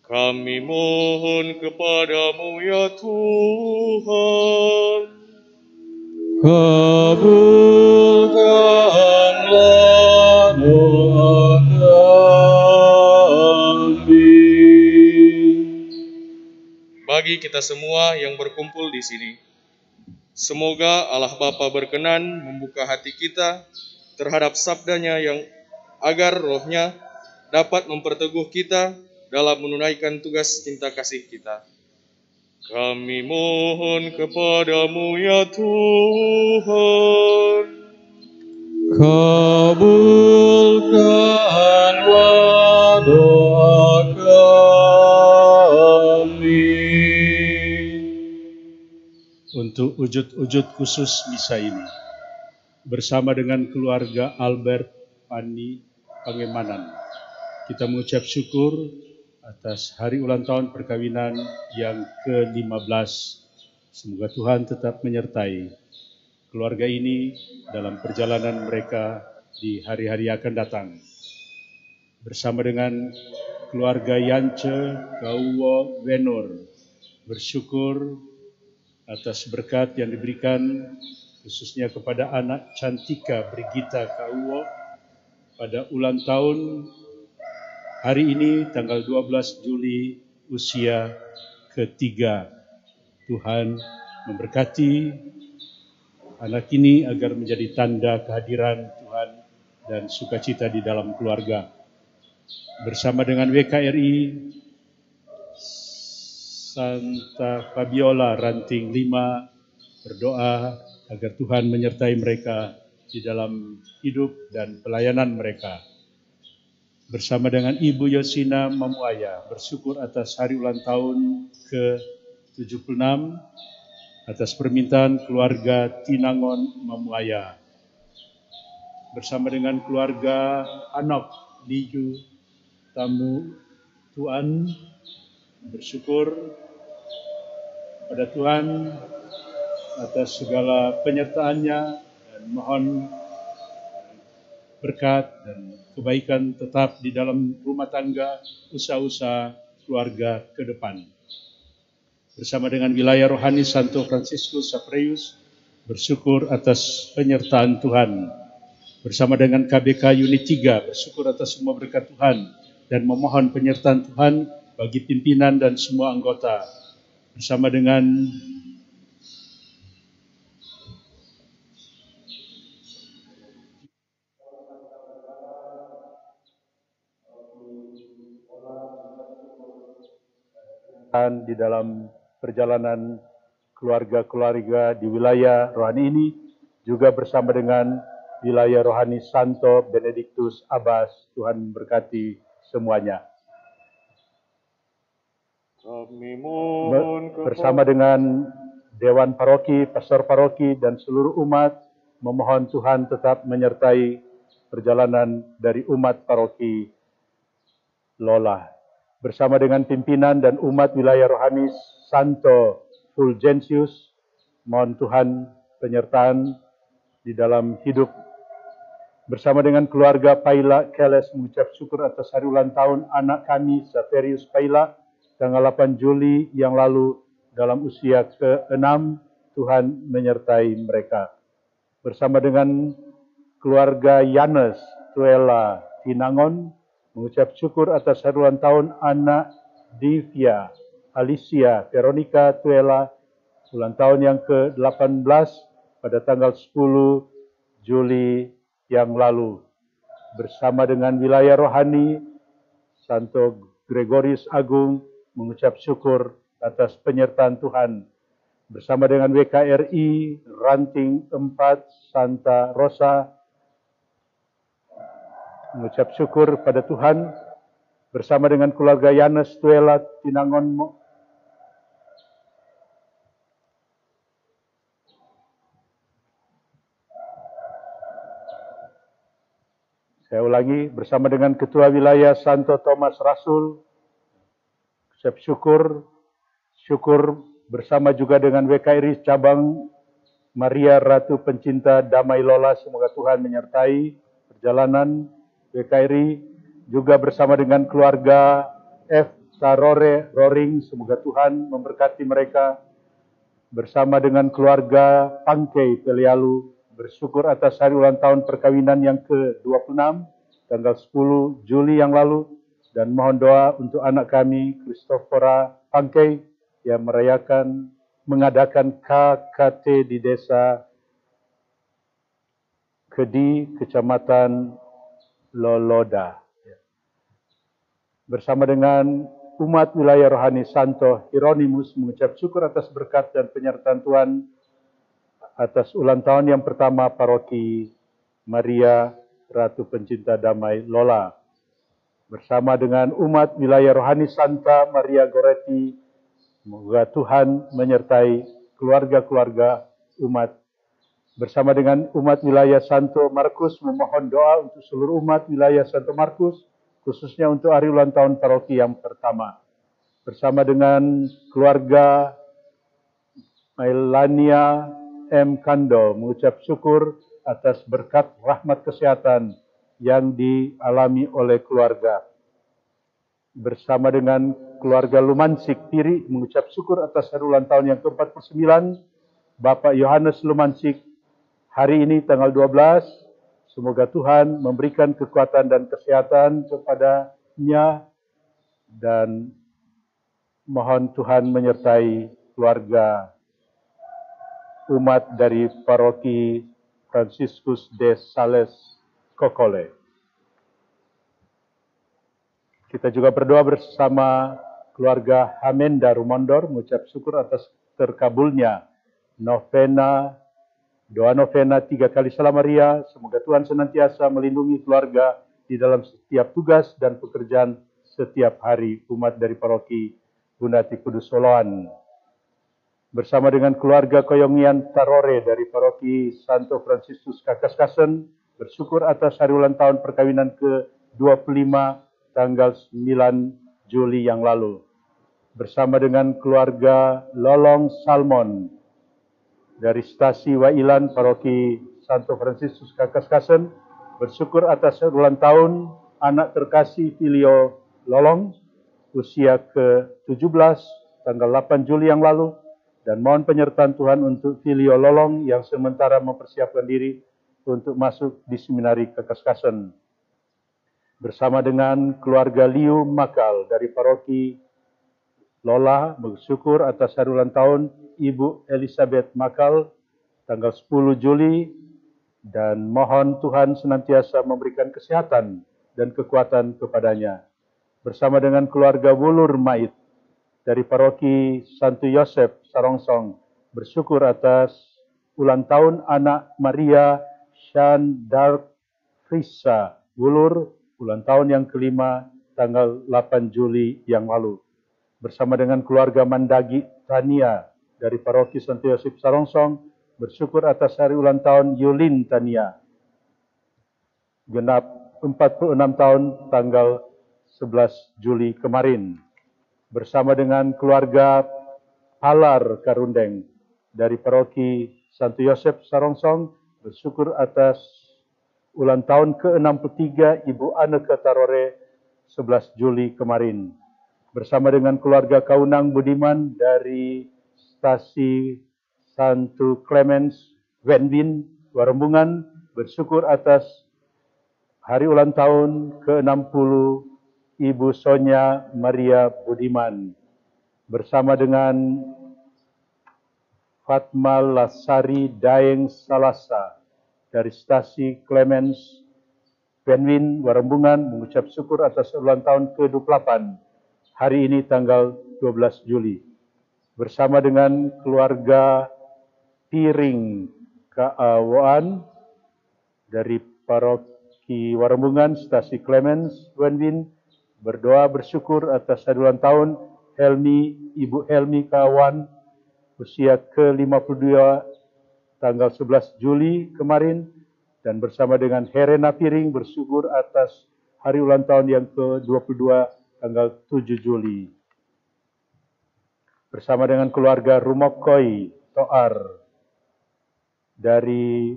Kami mohon kepadamu ya Tuhan. Kabulkanlah doa kami. Bagi kita semua yang berkumpul di sini, semoga Allah Bapa berkenan membuka hati kita terhadap sabdanya yang agar rohnya dapat memperteguh kita dalam menunaikan tugas cinta kasih kita. Kami mohon kepadamu ya Tuhan. Kabulkanlah doa kami. Untuk wujud-wujud khusus misa ini, bersama dengan keluarga Albert Pani Pangemanan, kita mengucap syukur atas hari ulang tahun perkawinan yang ke-15. Semoga Tuhan tetap menyertai keluarga ini dalam perjalanan mereka di hari-hari akan datang. Bersama dengan keluarga Yance Kauwo Wenor, bersyukur atas berkat yang diberikan khususnya kepada anak Cantika Brigita Kauwo pada ulang tahun hari ini tanggal 12 Juli usia ketiga. Tuhan memberkati anak ini agar menjadi tanda kehadiran Tuhan dan sukacita di dalam keluarga. Bersama dengan WKRI Santa Fabiola Ranting 5 berdoa agar Tuhan menyertai mereka di dalam hidup dan pelayanan mereka. Bersama dengan Ibu Yosina Mamuaya bersyukur atas hari ulang tahun ke-76 atas permintaan keluarga Tinangon Mamuaya. Bersama dengan keluarga Anok Liju Tamu Tuan bersyukur pada Tuhan atas segala penyertaannya dan mohon berkat dan kebaikan tetap di dalam rumah tangga, usaha-usaha keluarga ke depan. Bersama dengan wilayah rohani Santo Fransiskus Xaverius, bersyukur atas penyertaan Tuhan. Bersama dengan KBK Unit 3, bersyukur atas semua berkat Tuhan dan memohon penyertaan Tuhan bagi pimpinan dan semua anggota. Bersama dengan di dalam perjalanan keluarga-keluarga di wilayah rohani ini, juga bersama dengan wilayah rohani Santo Benediktus Abbas. Tuhan berkati semuanya. Bersama dengan Dewan Paroki, Pastor Paroki, dan seluruh umat, memohon Tuhan tetap menyertai perjalanan dari umat Paroki Lola. Bersama dengan pimpinan dan umat wilayah rohani Santo Fulgentius, mohon Tuhan penyertaan di dalam hidup. Bersama dengan keluarga Paila Keles mengucap syukur atas hari ulang tahun anak kami Xaverius Paila tanggal 8 Juli yang lalu dalam usia ke-6. Tuhan menyertai mereka. Bersama dengan keluarga Yanes Tuela Tinangon, mengucap syukur atas hari ulang tahun anak Divya Alicia Veronica Tuela, ulang tahun yang ke-18 pada tanggal 10 Juli yang lalu. Bersama dengan wilayah rohani Santo Gregorius Agung, mengucap syukur atas penyertaan Tuhan. Bersama dengan WKRI Ranting 4 Santa Rosa, mengucap syukur pada Tuhan. Bersama dengan keluarga Yanes Tuela Tinangon, saya ulangi, bersama dengan Ketua Wilayah Santo Thomas Rasul, mengucap syukur bersama juga dengan WKRI Cabang Maria Ratu Pencinta Damai Lola, semoga Tuhan menyertai perjalanan WKRI, juga bersama dengan keluarga F. Sarore Roring, semoga Tuhan memberkati mereka. Bersama dengan keluarga Pangkei Pelialu, bersyukur atas hari ulang tahun perkawinan yang ke-26, tanggal 10 Juli yang lalu, dan mohon doa untuk anak kami, Christophora Pangkei, yang mengadakan KKT di desa Kedi, Kecamatan Loloda. Bersama dengan umat wilayah rohani Santo Hieronymus, mengucap syukur atas berkat dan penyertaan Tuhan atas ulang tahun yang pertama Paroki Maria Ratu Pencinta Damai Lola. Bersama dengan umat wilayah rohani Santa Maria Goretti, semoga Tuhan menyertai keluarga-keluarga umat. Bersama dengan umat wilayah Santo Markus, memohon doa untuk seluruh umat wilayah Santo Markus, khususnya untuk hari ulang tahun paroki yang pertama. Bersama dengan keluarga Mailania M. Kando, mengucap syukur atas berkat rahmat kesehatan yang dialami oleh keluarga. Bersama dengan keluarga Lumansik Piri, mengucap syukur atas hari ulang tahun yang ke-49, Bapak Yohanes Lumansik, hari ini tanggal 12, semoga Tuhan memberikan kekuatan dan kesehatan kepadanya, dan mohon Tuhan menyertai keluarga umat dari Paroki Franciscus de Sales Kokole. Kita juga berdoa bersama keluarga Hamenda Rumondor, mengucap syukur atas terkabulnya doa novena 3 kali Salam Maria. Semoga Tuhan senantiasa melindungi keluarga di dalam setiap tugas dan pekerjaan setiap hari umat dari Paroki Bundati Kudus Soloan. Bersama dengan keluarga Koyongian Tarore dari Paroki Santo Franciscus Kakaskasen, bersyukur atas hari ulang tahun perkawinan ke-25 tanggal 9 Juli yang lalu. Bersama dengan keluarga Lolong Salmon dari Stasi Wailan Paroki Santo Franciscus Kakaskasen, bersyukur atas ulang tahun anak terkasih Filio Lolong, usia ke-17 tanggal 8 Juli yang lalu, dan mohon penyertaan Tuhan untuk Filio Lolong yang sementara mempersiapkan diri untuk masuk di seminari Kakaskasen. Bersama dengan keluarga Liu Makal dari Paroki Lola, bersyukur atas hari ulang tahun Ibu Elizabeth Makal tanggal 10 Juli, dan mohon Tuhan senantiasa memberikan kesehatan dan kekuatan kepadanya. Bersama dengan keluarga Wulur Mait dari Paroki Santo Yosef Sarongsong, bersyukur atas ulang tahun anak Maria Shan Dark Frisa Wulur, ulang tahun yang kelima tanggal 8 Juli yang lalu. Bersama dengan keluarga Mandagi Tania dari Paroki Santo Yosef Sarongsong, bersyukur atas hari ulang tahun Yulin Tania, genap 46 tahun tanggal 11 Juli kemarin. Bersama dengan keluarga Palar Karundeng dari Paroki Santo Yosef Sarongsong, bersyukur atas ulang tahun ke-63 Ibu Anneke Tarore 11 Juli kemarin. bersama dengan keluarga Kaunang Budiman dari Stasi Santo Clemens Wenwin Warembungan bersyukur atas hari ulang tahun ke-60 Ibu Sonya Maria Budiman bersama dengan Fatma Lasari Daeng Salasa dari Stasi Clemens Wenwin Warembungan mengucap syukur atas ulang tahun ke-28 hari ini tanggal 12 Juli. Bersama dengan keluarga Piring Kaawan dari Paroki Warembungan, Stasi Clemens Wenwin berdoa bersyukur atas hari ulang tahun Ibu Helmi Kaawan usia ke-52 tanggal 11 Juli kemarin, dan bersama dengan Herena Piring bersyukur atas hari ulang tahun yang ke-22 tanggal 7 Juli. Bersama dengan keluarga Rumokoi Toar dari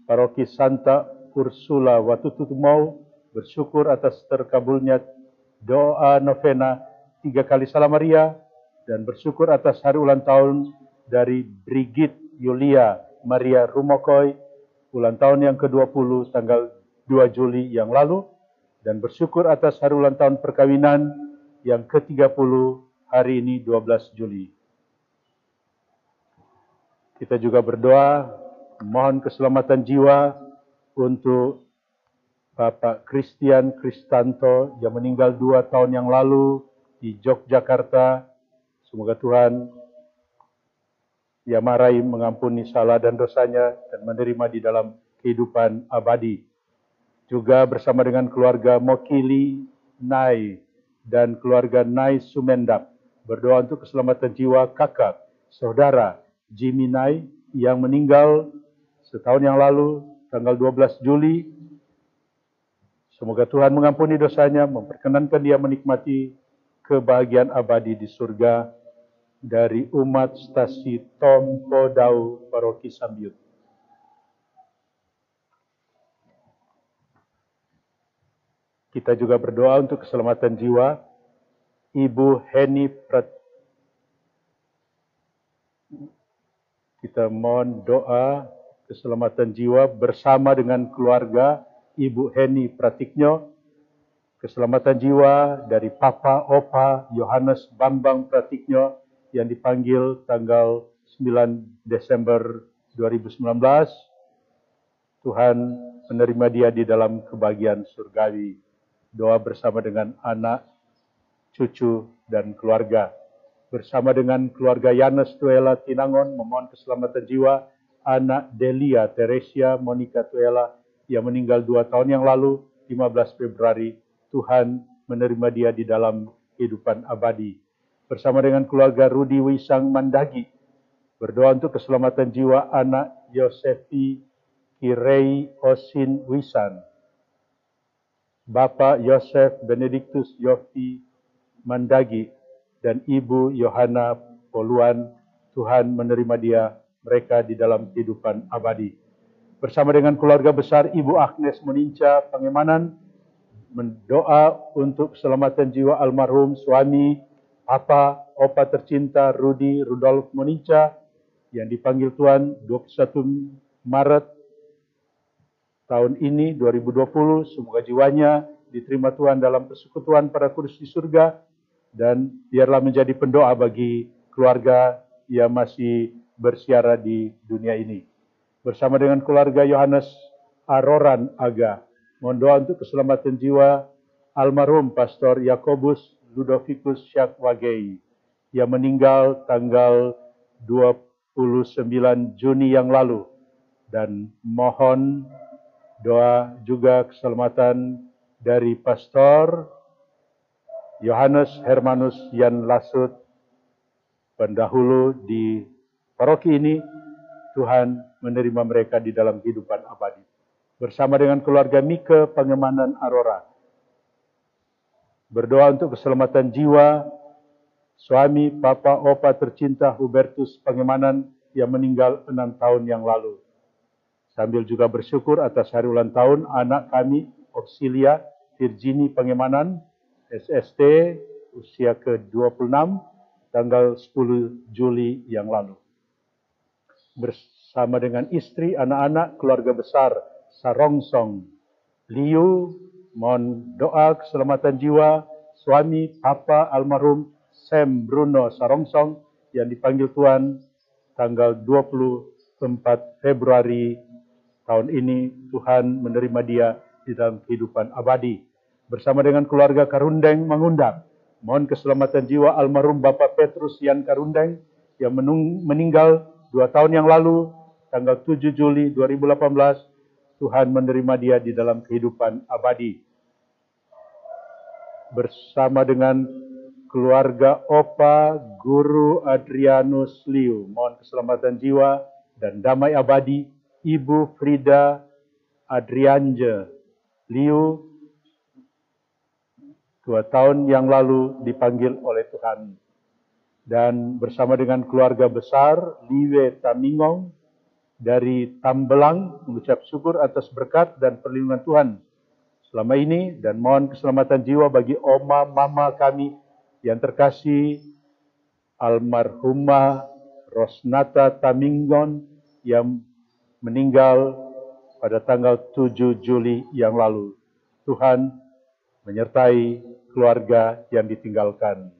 Paroki Santa Ursula Watututumau bersyukur atas terkabulnya doa novena 3 kali Salam Maria dan bersyukur atas hari ulang tahun dari Brigit Yulia Maria Rumokoi, ulang tahun yang ke-20 tanggal 2 Juli yang lalu, dan bersyukur atas hari ulang tahun perkawinan yang ke-30 hari ini 12 Juli. Kita juga berdoa mohon keselamatan jiwa untuk Bapak Christian Kristanto yang meninggal 2 tahun yang lalu di Yogyakarta. Semoga Tuhan Yang Maha mengampuni salah dan dosanya dan menerima di dalam kehidupan abadi. Juga bersama dengan keluarga Mokili Nai dan keluarga Nai Sumendap berdoa untuk keselamatan jiwa kakak saudara Jimmy Nai yang meninggal setahun yang lalu tanggal 12 Juli. Semoga Tuhan mengampuni dosanya, memperkenankan dia menikmati kebahagiaan abadi di surga dari umat Stasi Tompodau Paroki Sambiut. Kita juga berdoa untuk keselamatan jiwa Ibu Heni Kita mohon doa keselamatan jiwa bersama dengan keluarga Ibu Heni Pratiknyo. Keselamatan jiwa dari Papa Opa Yohanes Bambang Pratiknyo yang dipanggil tanggal 9 Desember 2019. Tuhan menerima dia di dalam kebahagiaan surgawi. Doa bersama dengan anak, cucu, dan keluarga. Bersama dengan keluarga Yanes Tuela Tinangon memohon keselamatan jiwa anak Delia Teresia Monica Tuela yang meninggal 2 tahun yang lalu, 15 Februari. Tuhan menerima dia di dalam kehidupan abadi. Bersama dengan keluarga Rudi Wisang Mandagi, berdoa untuk keselamatan jiwa anak Yosefi Kirei Osin Wisan, Bapak Yosef Benediktus Yofi Mandagi, dan Ibu Yohana Poluan. Tuhan menerima mereka di dalam kehidupan abadi. Bersama dengan keluarga besar Ibu Agnes Moninca Pangemanan, mendoa untuk keselamatan jiwa almarhum suami Papa Opa tercinta Rudi Rudolf Moninca yang dipanggil Tuhan 21 Maret tahun ini 2020. Semoga jiwanya diterima Tuhan dalam persekutuan para kudus di surga, dan biarlah menjadi pendoa bagi keluarga yang masih bersiara di dunia ini. Bersama dengan keluarga Yohanes Aroran Aga, mohon doa untuk keselamatan jiwa almarhum Pastor Yakobus Ludovicus Syakwagei yang meninggal tanggal 29 Juni yang lalu, dan mohon doa juga keselamatan dari Pastor Yohanes Hermanus Yan Lasut, pendahulu di paroki ini. Tuhan menerima mereka di dalam kehidupan abadi. Bersama dengan keluarga Mika Pangemanan Aurora, berdoa untuk keselamatan jiwa suami Papa Opa tercinta Hubertus Pangemanan yang meninggal 6 tahun yang lalu. Sambil juga bersyukur atas hari ulang tahun anak kami, Auxilia Virginie Pangemanan, SST, usia ke-26 tanggal 10 Juli yang lalu. Bersama dengan istri, anak-anak, keluarga besar Sarongsong Liu, mohon doa keselamatan jiwa suami Papa almarhum Sam Bruno Sarongsong yang dipanggil Tuhan tanggal 24 Februari tahun ini. Tuhan menerima dia di dalam kehidupan abadi. Bersama dengan keluarga Karundeng Mangundang, mohon keselamatan jiwa almarhum Bapak Petrus Yan Karundeng yang meninggal 2 tahun yang lalu, tanggal 7 Juli 2018. Tuhan menerima dia di dalam kehidupan abadi. Bersama dengan keluarga Opa Guru Adrianus Liu, mohon keselamatan jiwa dan damai abadi Ibu Frida Adrianje Liu, 2 tahun yang lalu dipanggil oleh Tuhan. Dan bersama dengan keluarga besar Liwe Tamingong dari Tambelang, mengucap syukur atas berkat dan perlindungan Tuhan selama ini, dan mohon keselamatan jiwa bagi oma mama kami yang terkasih almarhumah Rosnata Taminggon yang meninggal pada tanggal 7 Juli yang lalu. Tuhan menyertai keluarga yang ditinggalkan.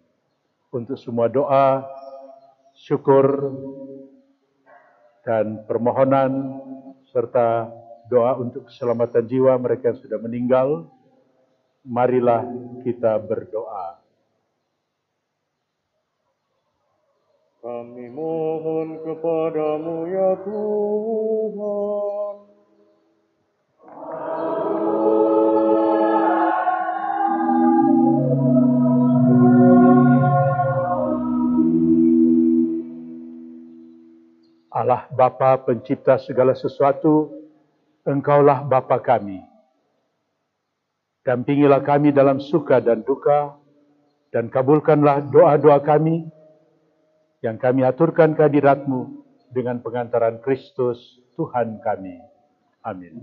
Untuk semua doa, syukur, dan permohonan, serta doa untuk keselamatan jiwa mereka yang sudah meninggal, marilah kita berdoa. Kami mohon kepadamu ya Tuhan. Allah Bapa pencipta segala sesuatu, Engkaulah Bapa kami. Dampingilah kami dalam suka dan duka, dan kabulkanlah doa-doa kami yang kami aturkan kehadirat-Mu dengan pengantaran Kristus Tuhan kami. Amin.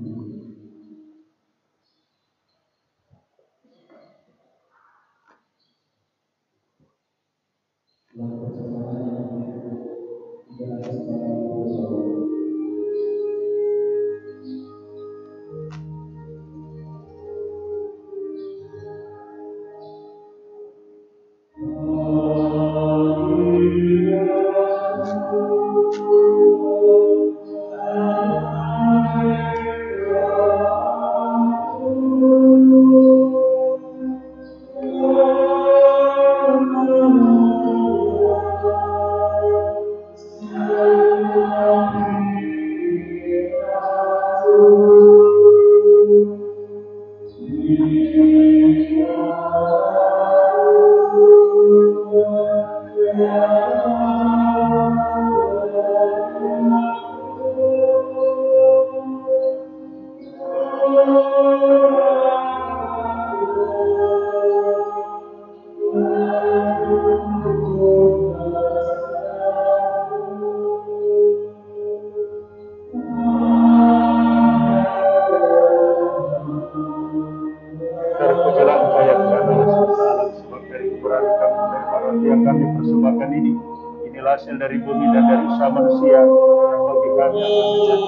Hasil dari bumi dan dari usaha manusia yang bagi kami akan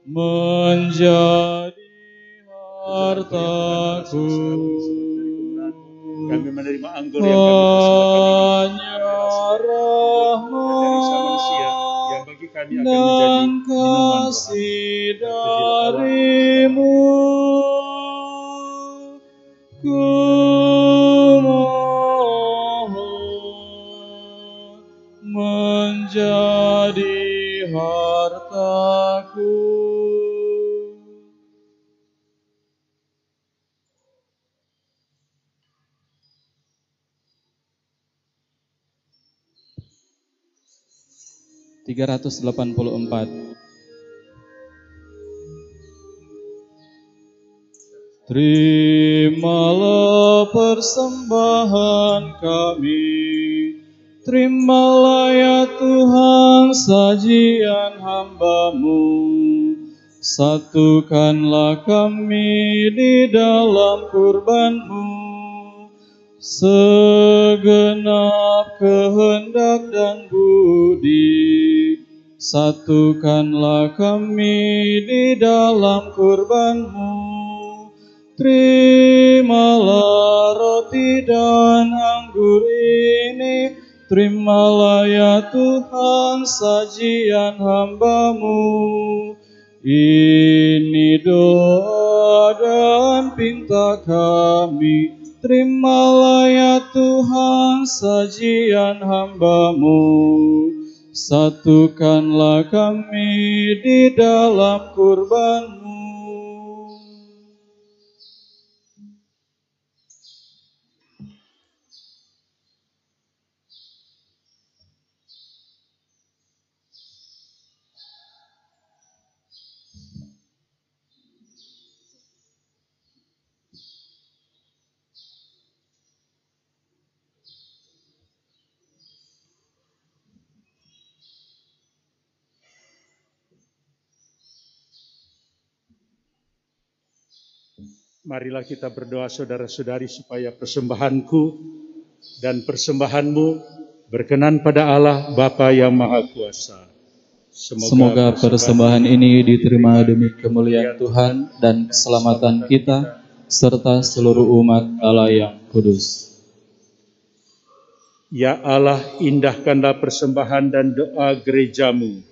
menjadi hartaku. Kami menerima anggur yang kami persembahkan dari usaha manusia yang bagi kami akan menjadi dan minuman kasih darimu. Ku menjadi hartaku. Terimalah persembahan kami, terimalah ya Tuhan sajian hamba-Mu, satukanlah kami di dalam kurban-Mu, segenap kehendak dan budi, satukanlah kami di dalam kurban-Mu. Terimalah roti dan anggur ini, terimalah ya Tuhan sajian hamba-Mu. Ini doa dan pinta kami, terimalah ya Tuhan sajian hamba-Mu. Satukanlah kami di dalam kurban-Mu. Marilah kita berdoa saudara-saudari supaya persembahanku dan persembahanmu berkenan pada Allah Bapa yang Maha Kuasa. Semoga persembahan ini diterima demi kemuliaan Tuhan dan keselamatan kita, serta seluruh umat Allah yang kudus. Ya Allah, indahkanlah persembahan dan doa gerejamu.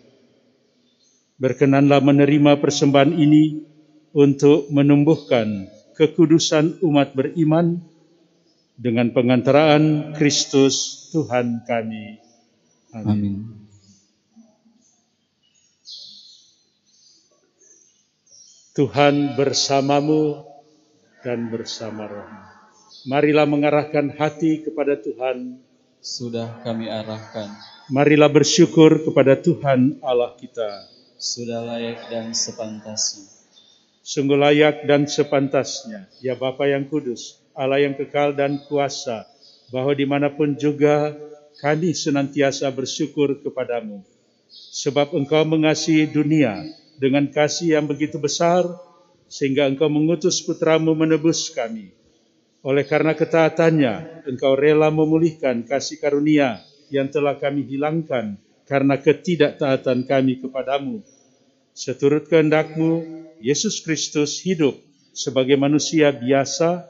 Berkenanlah menerima persembahan ini untuk menumbuhkan kekudusan umat beriman dengan pengantaraan Kristus Tuhan kami. Amin. Tuhan bersamamu dan bersama rohmu. Marilah mengarahkan hati kepada Tuhan. Sudah kami arahkan. Marilah bersyukur kepada Tuhan Allah kita. Sudah layak dan sepantasnya. Sungguh layak dan sepantasnya, ya Bapa yang kudus, Allah yang kekal dan kuasa, bahwa dimanapun juga kami senantiasa bersyukur kepadamu. Sebab Engkau mengasihi dunia dengan kasih yang begitu besar, sehingga Engkau mengutus Putramu menebus kami. Oleh karena ketaatannya, Engkau rela memulihkan kasih karunia yang telah kami hilangkan karena ketidaktaatan kami kepadamu. Seturut kehendak-Mu, Yesus Kristus hidup sebagai manusia biasa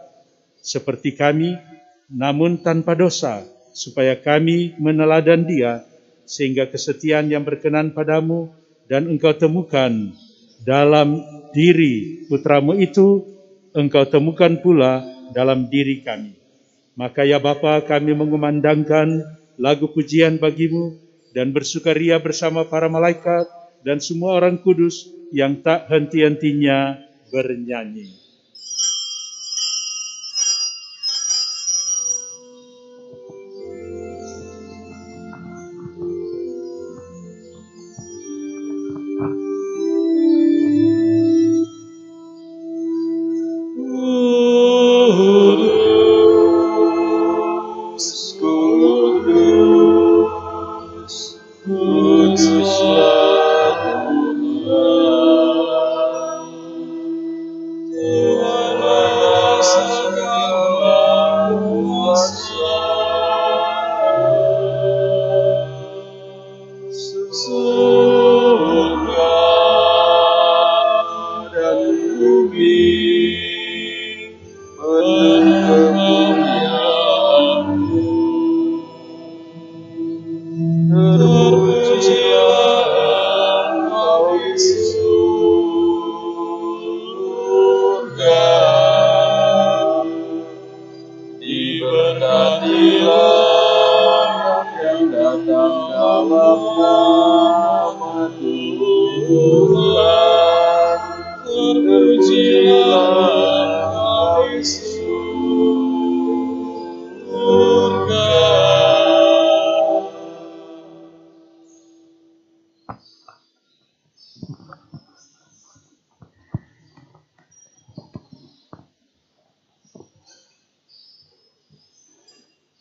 seperti kami, namun tanpa dosa, supaya kami meneladan Dia, sehingga kesetiaan yang berkenan padamu dan Engkau temukan dalam diri Putramu itu, Engkau temukan pula dalam diri kami. Maka ya Bapa, kami mengumandangkan lagu pujian bagi-Mu dan bersukaria bersama para malaikat dan semua orang kudus yang tak henti-hentinya bernyanyi.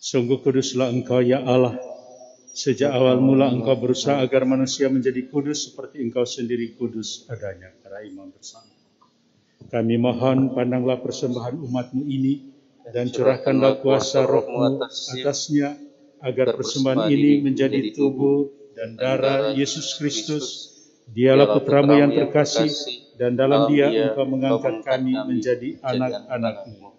Sungguh kuduslah Engkau ya Allah. Sejak awal mula Engkau berusaha agar manusia menjadi kudus seperti Engkau sendiri kudus adanya. Para imam bersama. Kami mohon pandanglah persembahan umat-Mu ini dan curahkanlah kuasa Roh-Mu atasnya, agar persembahan ini menjadi tubuh dan darah Yesus Kristus. Dialah Putra-Mu yang terkasih, dan dalam Dia Engkau mengangkat kami menjadi anak-anak-Mu.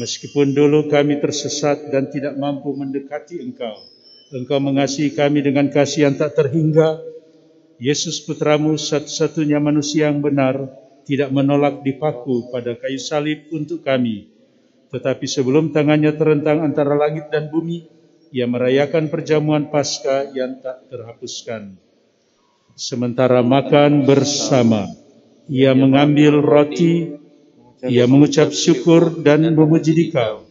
Meskipun dulu kami tersesat dan tidak mampu mendekati Engkau, Engkau mengasihi kami dengan kasih yang tak terhingga. Yesus Putra-Mu, satu-satunya manusia yang benar, tidak menolak dipaku pada kayu salib untuk kami. Tetapi sebelum tangannya terentang antara langit dan bumi, Ia merayakan perjamuan Paskah yang tak terhapuskan. Sementara makan bersama, Ia mengambil roti, Ia mengucap syukur dan memuji Dikau,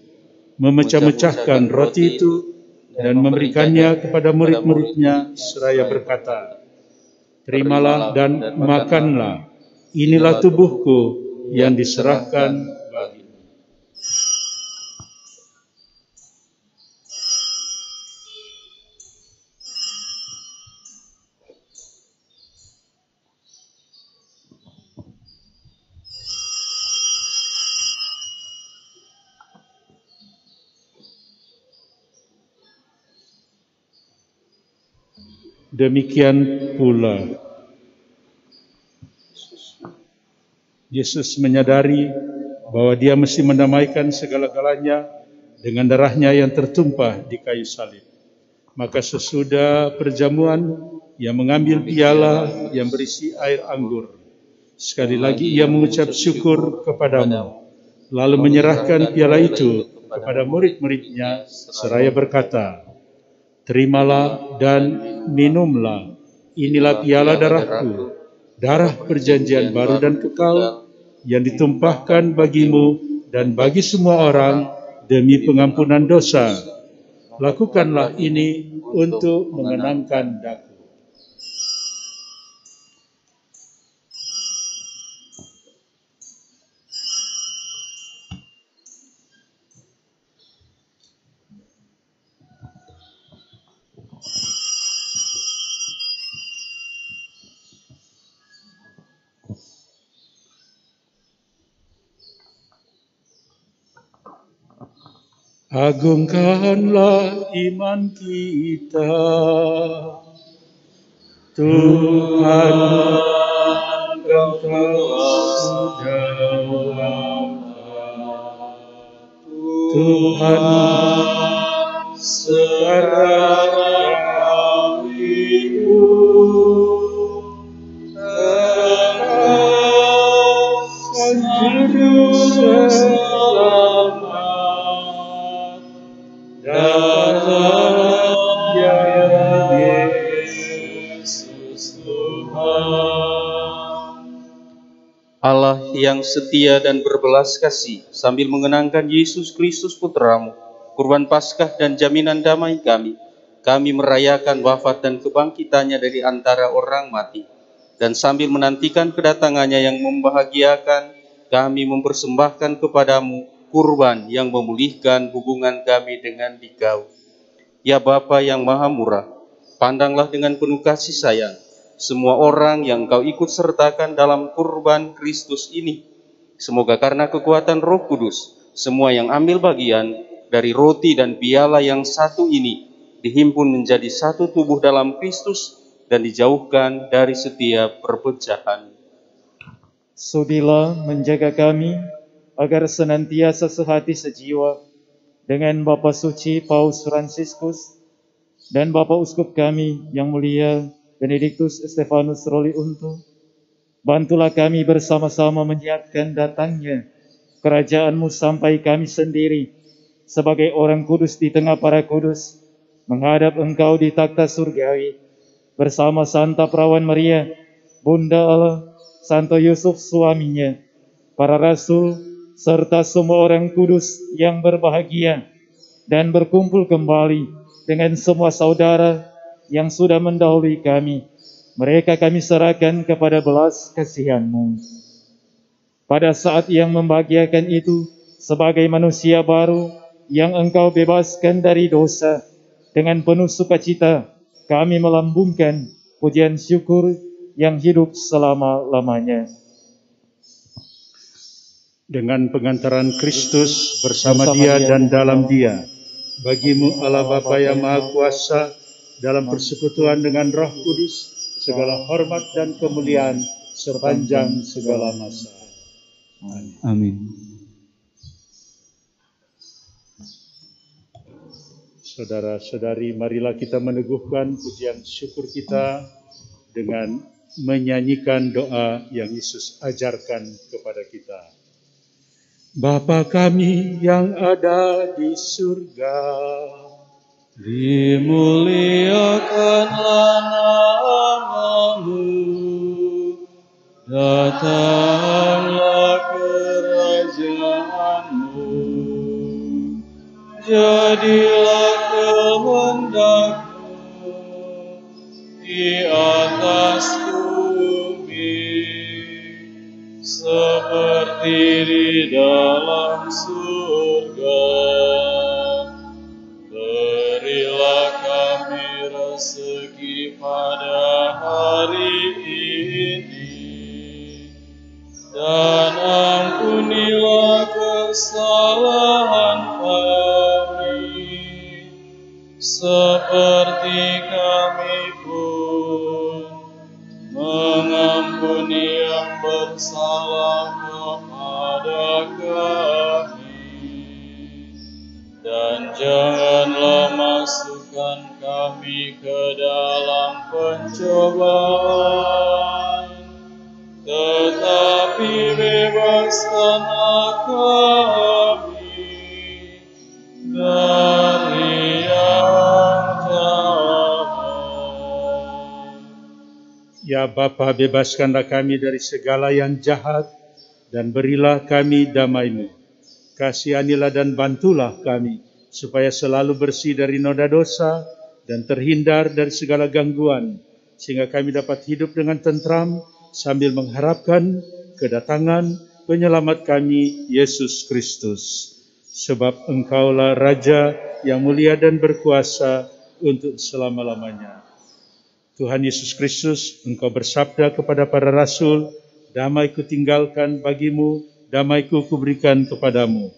memecah-mecahkan roti itu dan memberikannya kepada murid-murid-Nya seraya berkata, "Terimalah dan makanlah, inilah tubuhku yang diserahkan bagimu." Demikian pula Yesus menyadari bahwa Dia mesti mendamaikan segala-galanya dengan darah-Nya yang tertumpah di kayu salib. Maka sesudah perjamuan, Ia mengambil piala yang berisi air anggur. Sekali lagi Ia mengucap syukur kepadamu, lalu menyerahkan piala itu kepada murid-murid-Nya seraya berkata, "Terimalah dan minumlah, inilah piala darahku, darah perjanjian baru dan kekal, yang ditumpahkan bagimu dan bagi semua orang demi pengampunan dosa. Lakukanlah ini untuk mengenangkan Daku." Agungkanlah iman kita, Tuhan, Engkau telah Tuhan, sekarang kami Sang Juru Selamat, dalam Yesus Tuhan. Allah yang setia dan berbelas kasih, sambil mengenangkan Yesus Kristus Putra-Mu, kurban Paskah dan jaminan damai kami merayakan wafat dan kebangkitannya dari antara orang mati. Dan sambil menantikan kedatangannya yang membahagiakan, kami mempersembahkan kepadamu kurban yang memulihkan hubungan kami dengan Dikau. Ya Bapa yang Maha Murah, pandanglah dengan penuh kasih sayang semua orang yang Kau ikut sertakan dalam kurban Kristus ini. Semoga karena kekuatan Roh Kudus, semua yang ambil bagian dari roti dan piala yang satu ini dihimpun menjadi satu tubuh dalam Kristus dan dijauhkan dari setiap perpecahan. Sudilah menjaga kami agar senantiasa sehati sejiwa dengan Bapa Suci Paus Fransiskus dan Bapak Uskup kami yang mulia Benediktus Stefanus Roli Untu. Bantulah kami bersama-sama menyiapkan datangnya kerajaan-Mu sampai kami sendiri sebagai orang kudus di tengah para kudus menghadap Engkau di takhta surgawi bersama Santa Perawan Maria, Bunda Allah, Santo Yusuf suaminya, para rasul, serta semua orang kudus yang berbahagia dan berkumpul kembali dengan semua saudara yang sudah mendahului kami. Mereka kami serahkan kepada belas kasihan-Mu. Pada saat yang membahagiakan itu, sebagai manusia baru yang Engkau bebaskan dari dosa, dengan penuh sukacita kami melambungkan pujian syukur yang hidup selama-lamanya. dengan pengantaran Kristus bersama Dia dan dalam Dia, bagimu Allah Bapa yang Maha Kuasa, dalam persekutuan dengan Roh Kudus, segala hormat dan kemuliaan sepanjang segala masa. Amin. Saudara-saudari, marilah kita meneguhkan pujian syukur kita dengan menyanyikan doa yang Yesus ajarkan kepada kita. Bapa kami yang ada di surga, dimuliakanlah namamu, datanglah kerajaanmu, jadilah kehendakmu di atas bumi seperti di dalam surga. Berilah kami rezeki pada hari ini, dan ampunilah kesalahan kami, seperti kami pun mengampuni yang bersalah kepada kami. Dan janganlah masukkan kami ke dalam pencobaan, tetapi bebaskanlah kami dari yang jahat. Ya Bapa, bebaskanlah kami dari segala yang jahat, dan berilah kami damai-Mu. Kasihanilah dan bantulah kami, supaya selalu bersih dari noda dosa, dan terhindar dari segala gangguan, sehingga kami dapat hidup dengan tentram, sambil mengharapkan kedatangan penyelamat kami, Yesus Kristus. Sebab Engkaulah Raja yang mulia dan berkuasa untuk selama-lamanya. Tuhan Yesus Kristus, Engkau bersabda kepada para rasul, damai kutinggalkan bagimu, damai kuberikan kepadamu.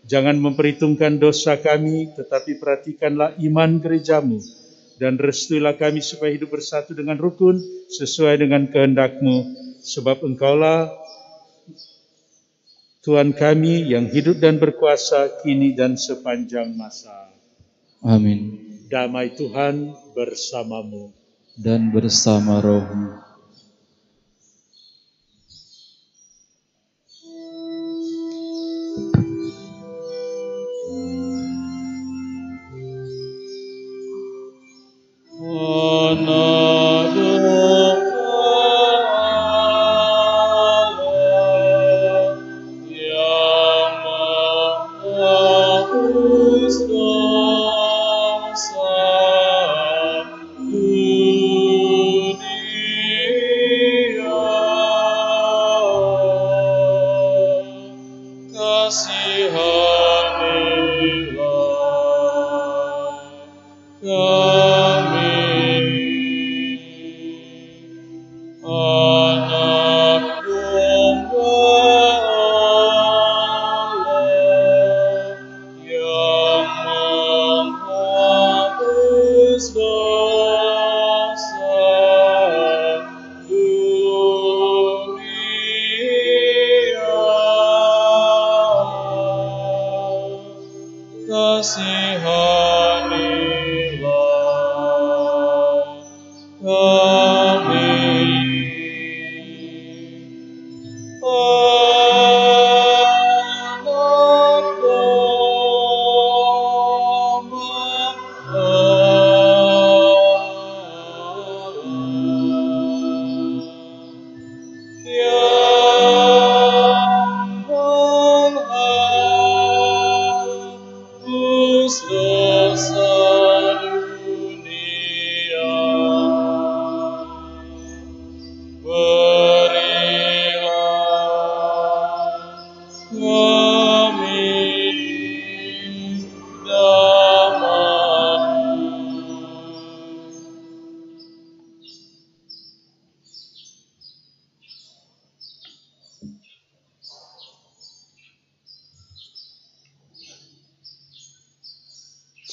Jangan memperhitungkan dosa kami, tetapi perhatikanlah iman gerejamu, dan restuilah kami supaya hidup bersatu dengan rukun, sesuai dengan kehendak-Mu, sebab Engkaulah Tuhan kami yang hidup dan berkuasa kini dan sepanjang masa. Amin. Damai Tuhan bersamamu. Dan bersama rohmu.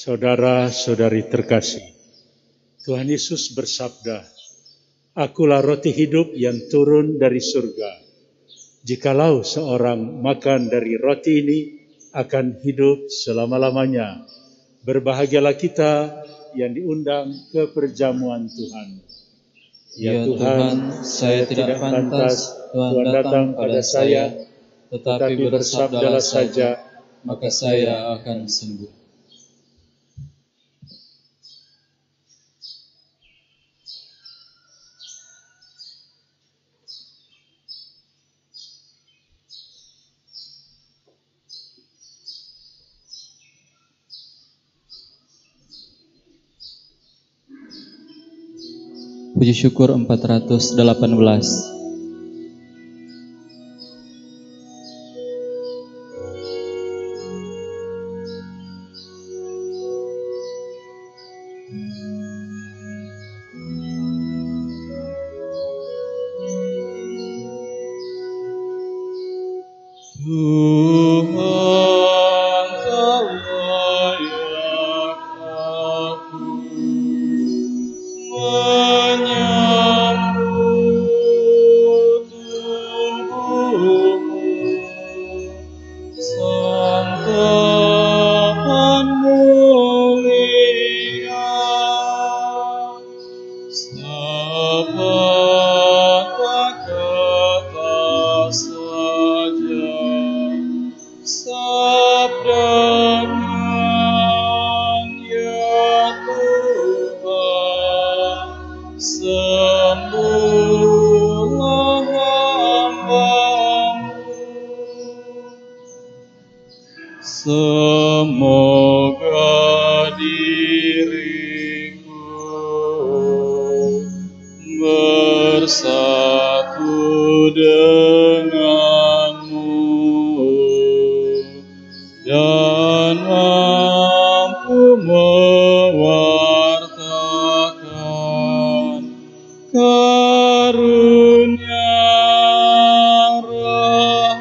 Saudara-saudari terkasih, Tuhan Yesus bersabda, "Akulah roti hidup yang turun dari surga. Jikalau seorang makan dari roti ini, akan hidup selama-lamanya." Berbahagialah kita yang diundang ke perjamuan Tuhan. Ya Tuhan, saya tidak pantas Tuhan datang pada saya, tetapi bersabdalah saja, maka saya akan sembuh. Puji syukur 418. Semoga diriku bersatu denganmu dan mampu mewartakan karunia rahmat-Mu.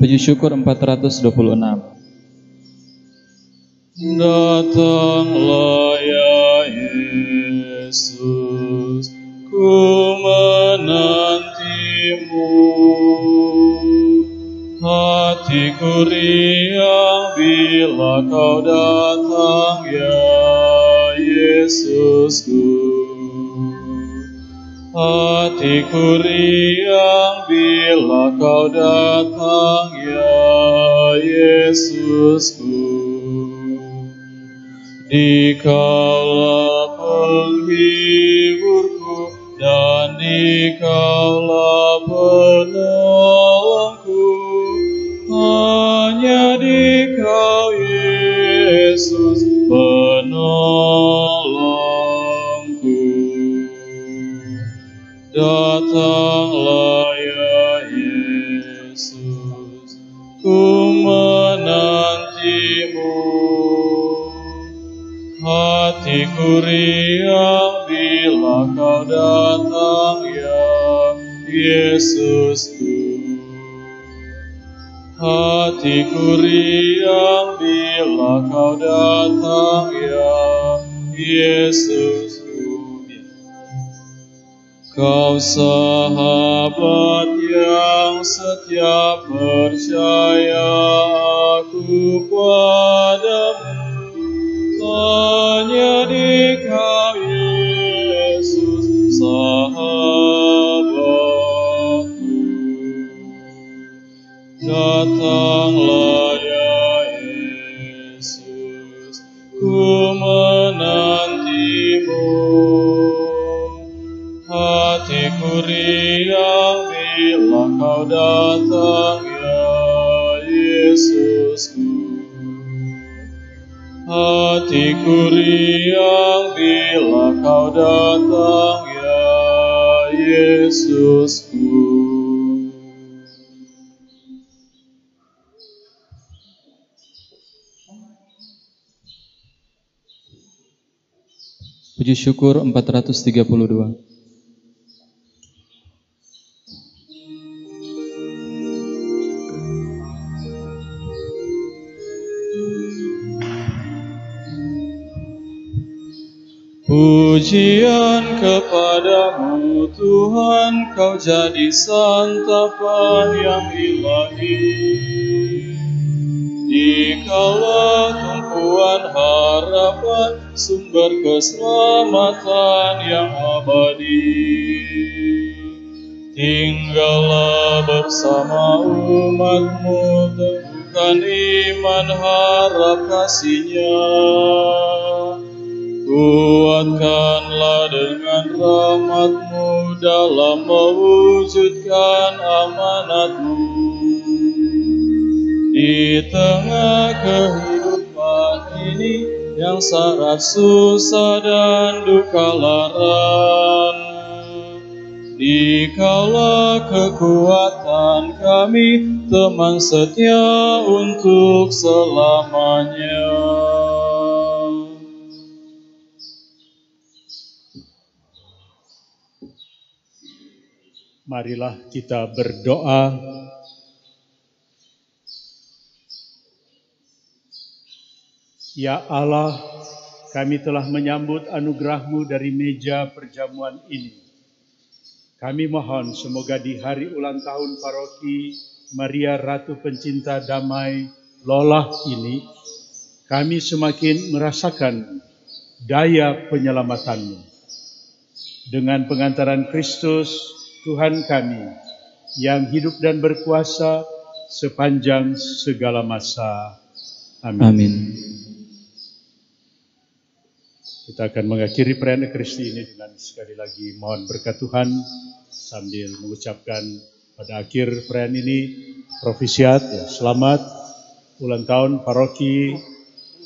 Puji syukur 426. Datanglah ya Yesus, ku menantimu. Hatiku riang bila kau datang ya Yesusku. Hatiku riang bila kau datang ya Yesusku. Dikaulah penghiburku dan dikaulah penolongku, hanya dikau Yesus penolongku. Datanglah ya Yesus, ku menantimu. Hatiku riang bila kau datang ya Yesusku. Hatiku riang bila kau datang ya Yesusku. Kau sahabat yang setia, percaya aku padamu. Hanya dikau Yesus sahabatku. Datanglah ya Yesus, ku menantimu. Hatiku riang bila kau datang ya Yesusku. Hatiku riang bila kau datang ya Yesusku. Puji syukur 432. Pujian kepadamu Tuhan, Kau jadi santapan yang ilahi. Dikala tumpuan harapan, sumber keselamatan yang abadi. Tinggallah bersama umat-Mu, teguhkan iman harap kasih-Nya. Kuatkanlah dengan rahmat-Mu dalam mewujudkan amanat-Mu. Di tengah kehidupan ini yang syarat susah dan duka lara, dikala kekuatan kami, teman setia untuk selamanya. Marilah kita berdoa. Ya Allah, kami telah menyambut anugerah-Mu dari meja perjamuan ini. Kami mohon semoga di hari ulang tahun paroki Maria Ratu Pencinta Damai Lolah ini, kami semakin merasakan daya penyelamatan-Mu. Dengan pengantaran Kristus, Tuhan kami, yang hidup dan berkuasa sepanjang segala masa. Amin. Amin. Kita akan mengakhiri perayaan Ekaristi ini dengan sekali lagi mohon berkat Tuhan sambil mengucapkan pada akhir perayaan ini profisiat, ya, selamat ulang tahun paroki,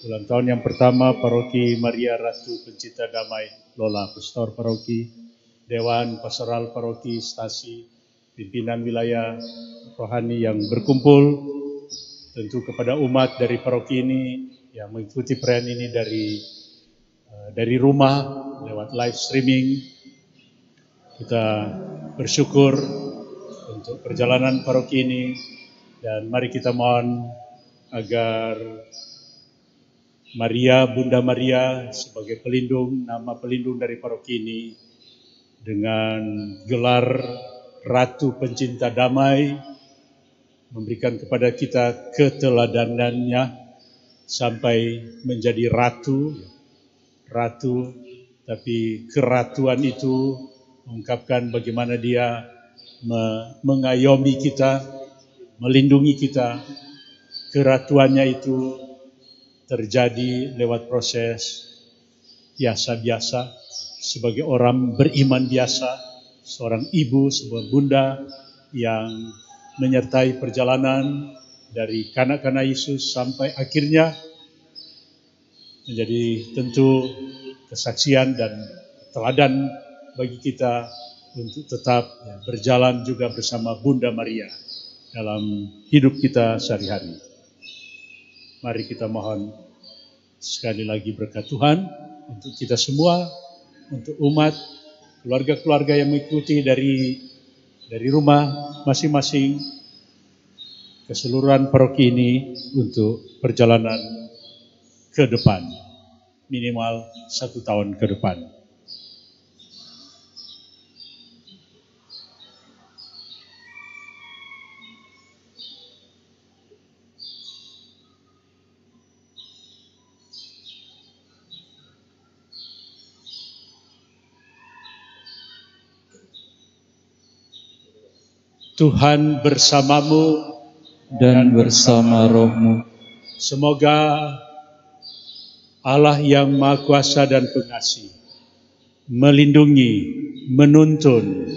ulang tahun yang pertama paroki Maria Ratu Pencinta Damai Lolah, Pastor Paroki, Dewan Pastoral Paroki, stasi, pimpinan wilayah rohani yang berkumpul, tentu kepada umat dari paroki ini yang mengikuti perayaan ini dari rumah lewat live streaming. Kita bersyukur untuk perjalanan paroki ini dan mari kita mohon agar Maria, Bunda Maria sebagai pelindung, nama pelindung dari paroki ini, dengan gelar Ratu Pencinta Damai, memberikan kepada kita keteladanannya sampai menjadi ratu, tapi keratuan itu mengungkapkan bagaimana dia mengayomi kita, melindungi kita. Keratuannya itu terjadi lewat proses biasa-biasa, sebagai orang beriman biasa, seorang ibu, sebuah bunda yang menyertai perjalanan dari kanak-kanak Yesus sampai akhirnya menjadi tentu kesaksian dan teladan bagi kita untuk tetap berjalan juga bersama Bunda Maria dalam hidup kita sehari-hari. Mari kita mohon sekali lagi berkat Tuhan untuk kita semua, untuk umat, keluarga-keluarga yang mengikuti dari rumah masing-masing, keseluruhan paroki ini untuk perjalanan ke depan, minimal 1 tahun ke depan. Tuhan bersamamu dan bersama rohmu. Semoga Allah yang Maha Kuasa dan Pengasih melindungi, menuntun,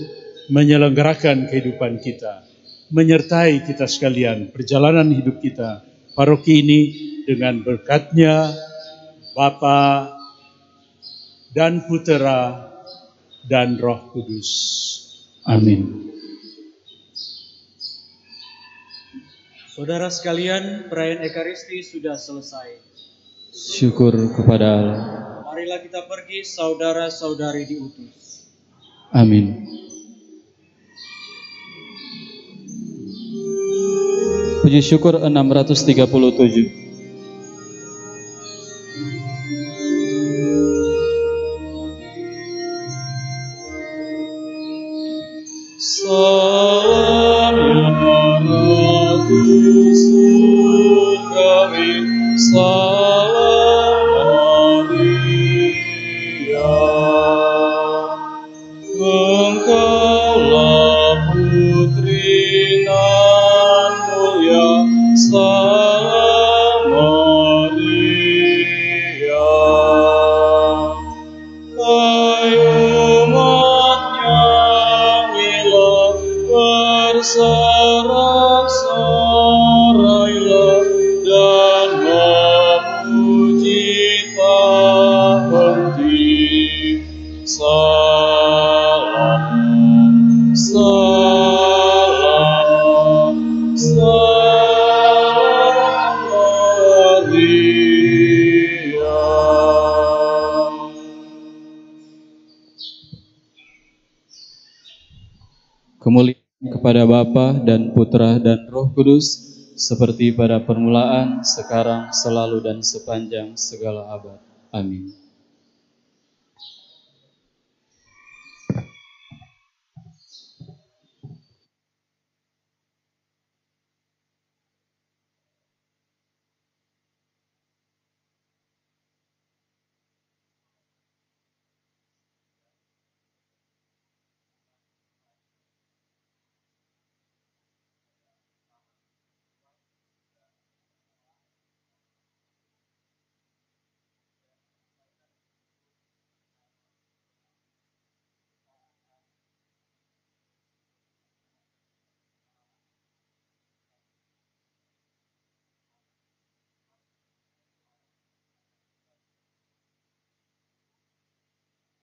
menyelenggarakan kehidupan kita, menyertai kita sekalian perjalanan hidup kita paroki ini dengan berkat-Nya Bapa dan Putera dan Roh Kudus. Amin. Saudara sekalian, perayaan Ekaristi sudah selesai. Syukur kepada Allah. Marilah kita pergi saudara-saudari diutus. Amin. Puji syukur 637. Salam ya Ratu surgawi, salam Maria. Engkaulah putri nan mulia, salam Maria. Hai umatnya milah, bersorak-sorailah dan memuji tak henti. Salam, salam, salam Maria. Kemuliaan kepada Bapa dan Putra dan Roh Kudus, seperti pada permulaan, sekarang, selalu, dan sepanjang segala abad. Amin.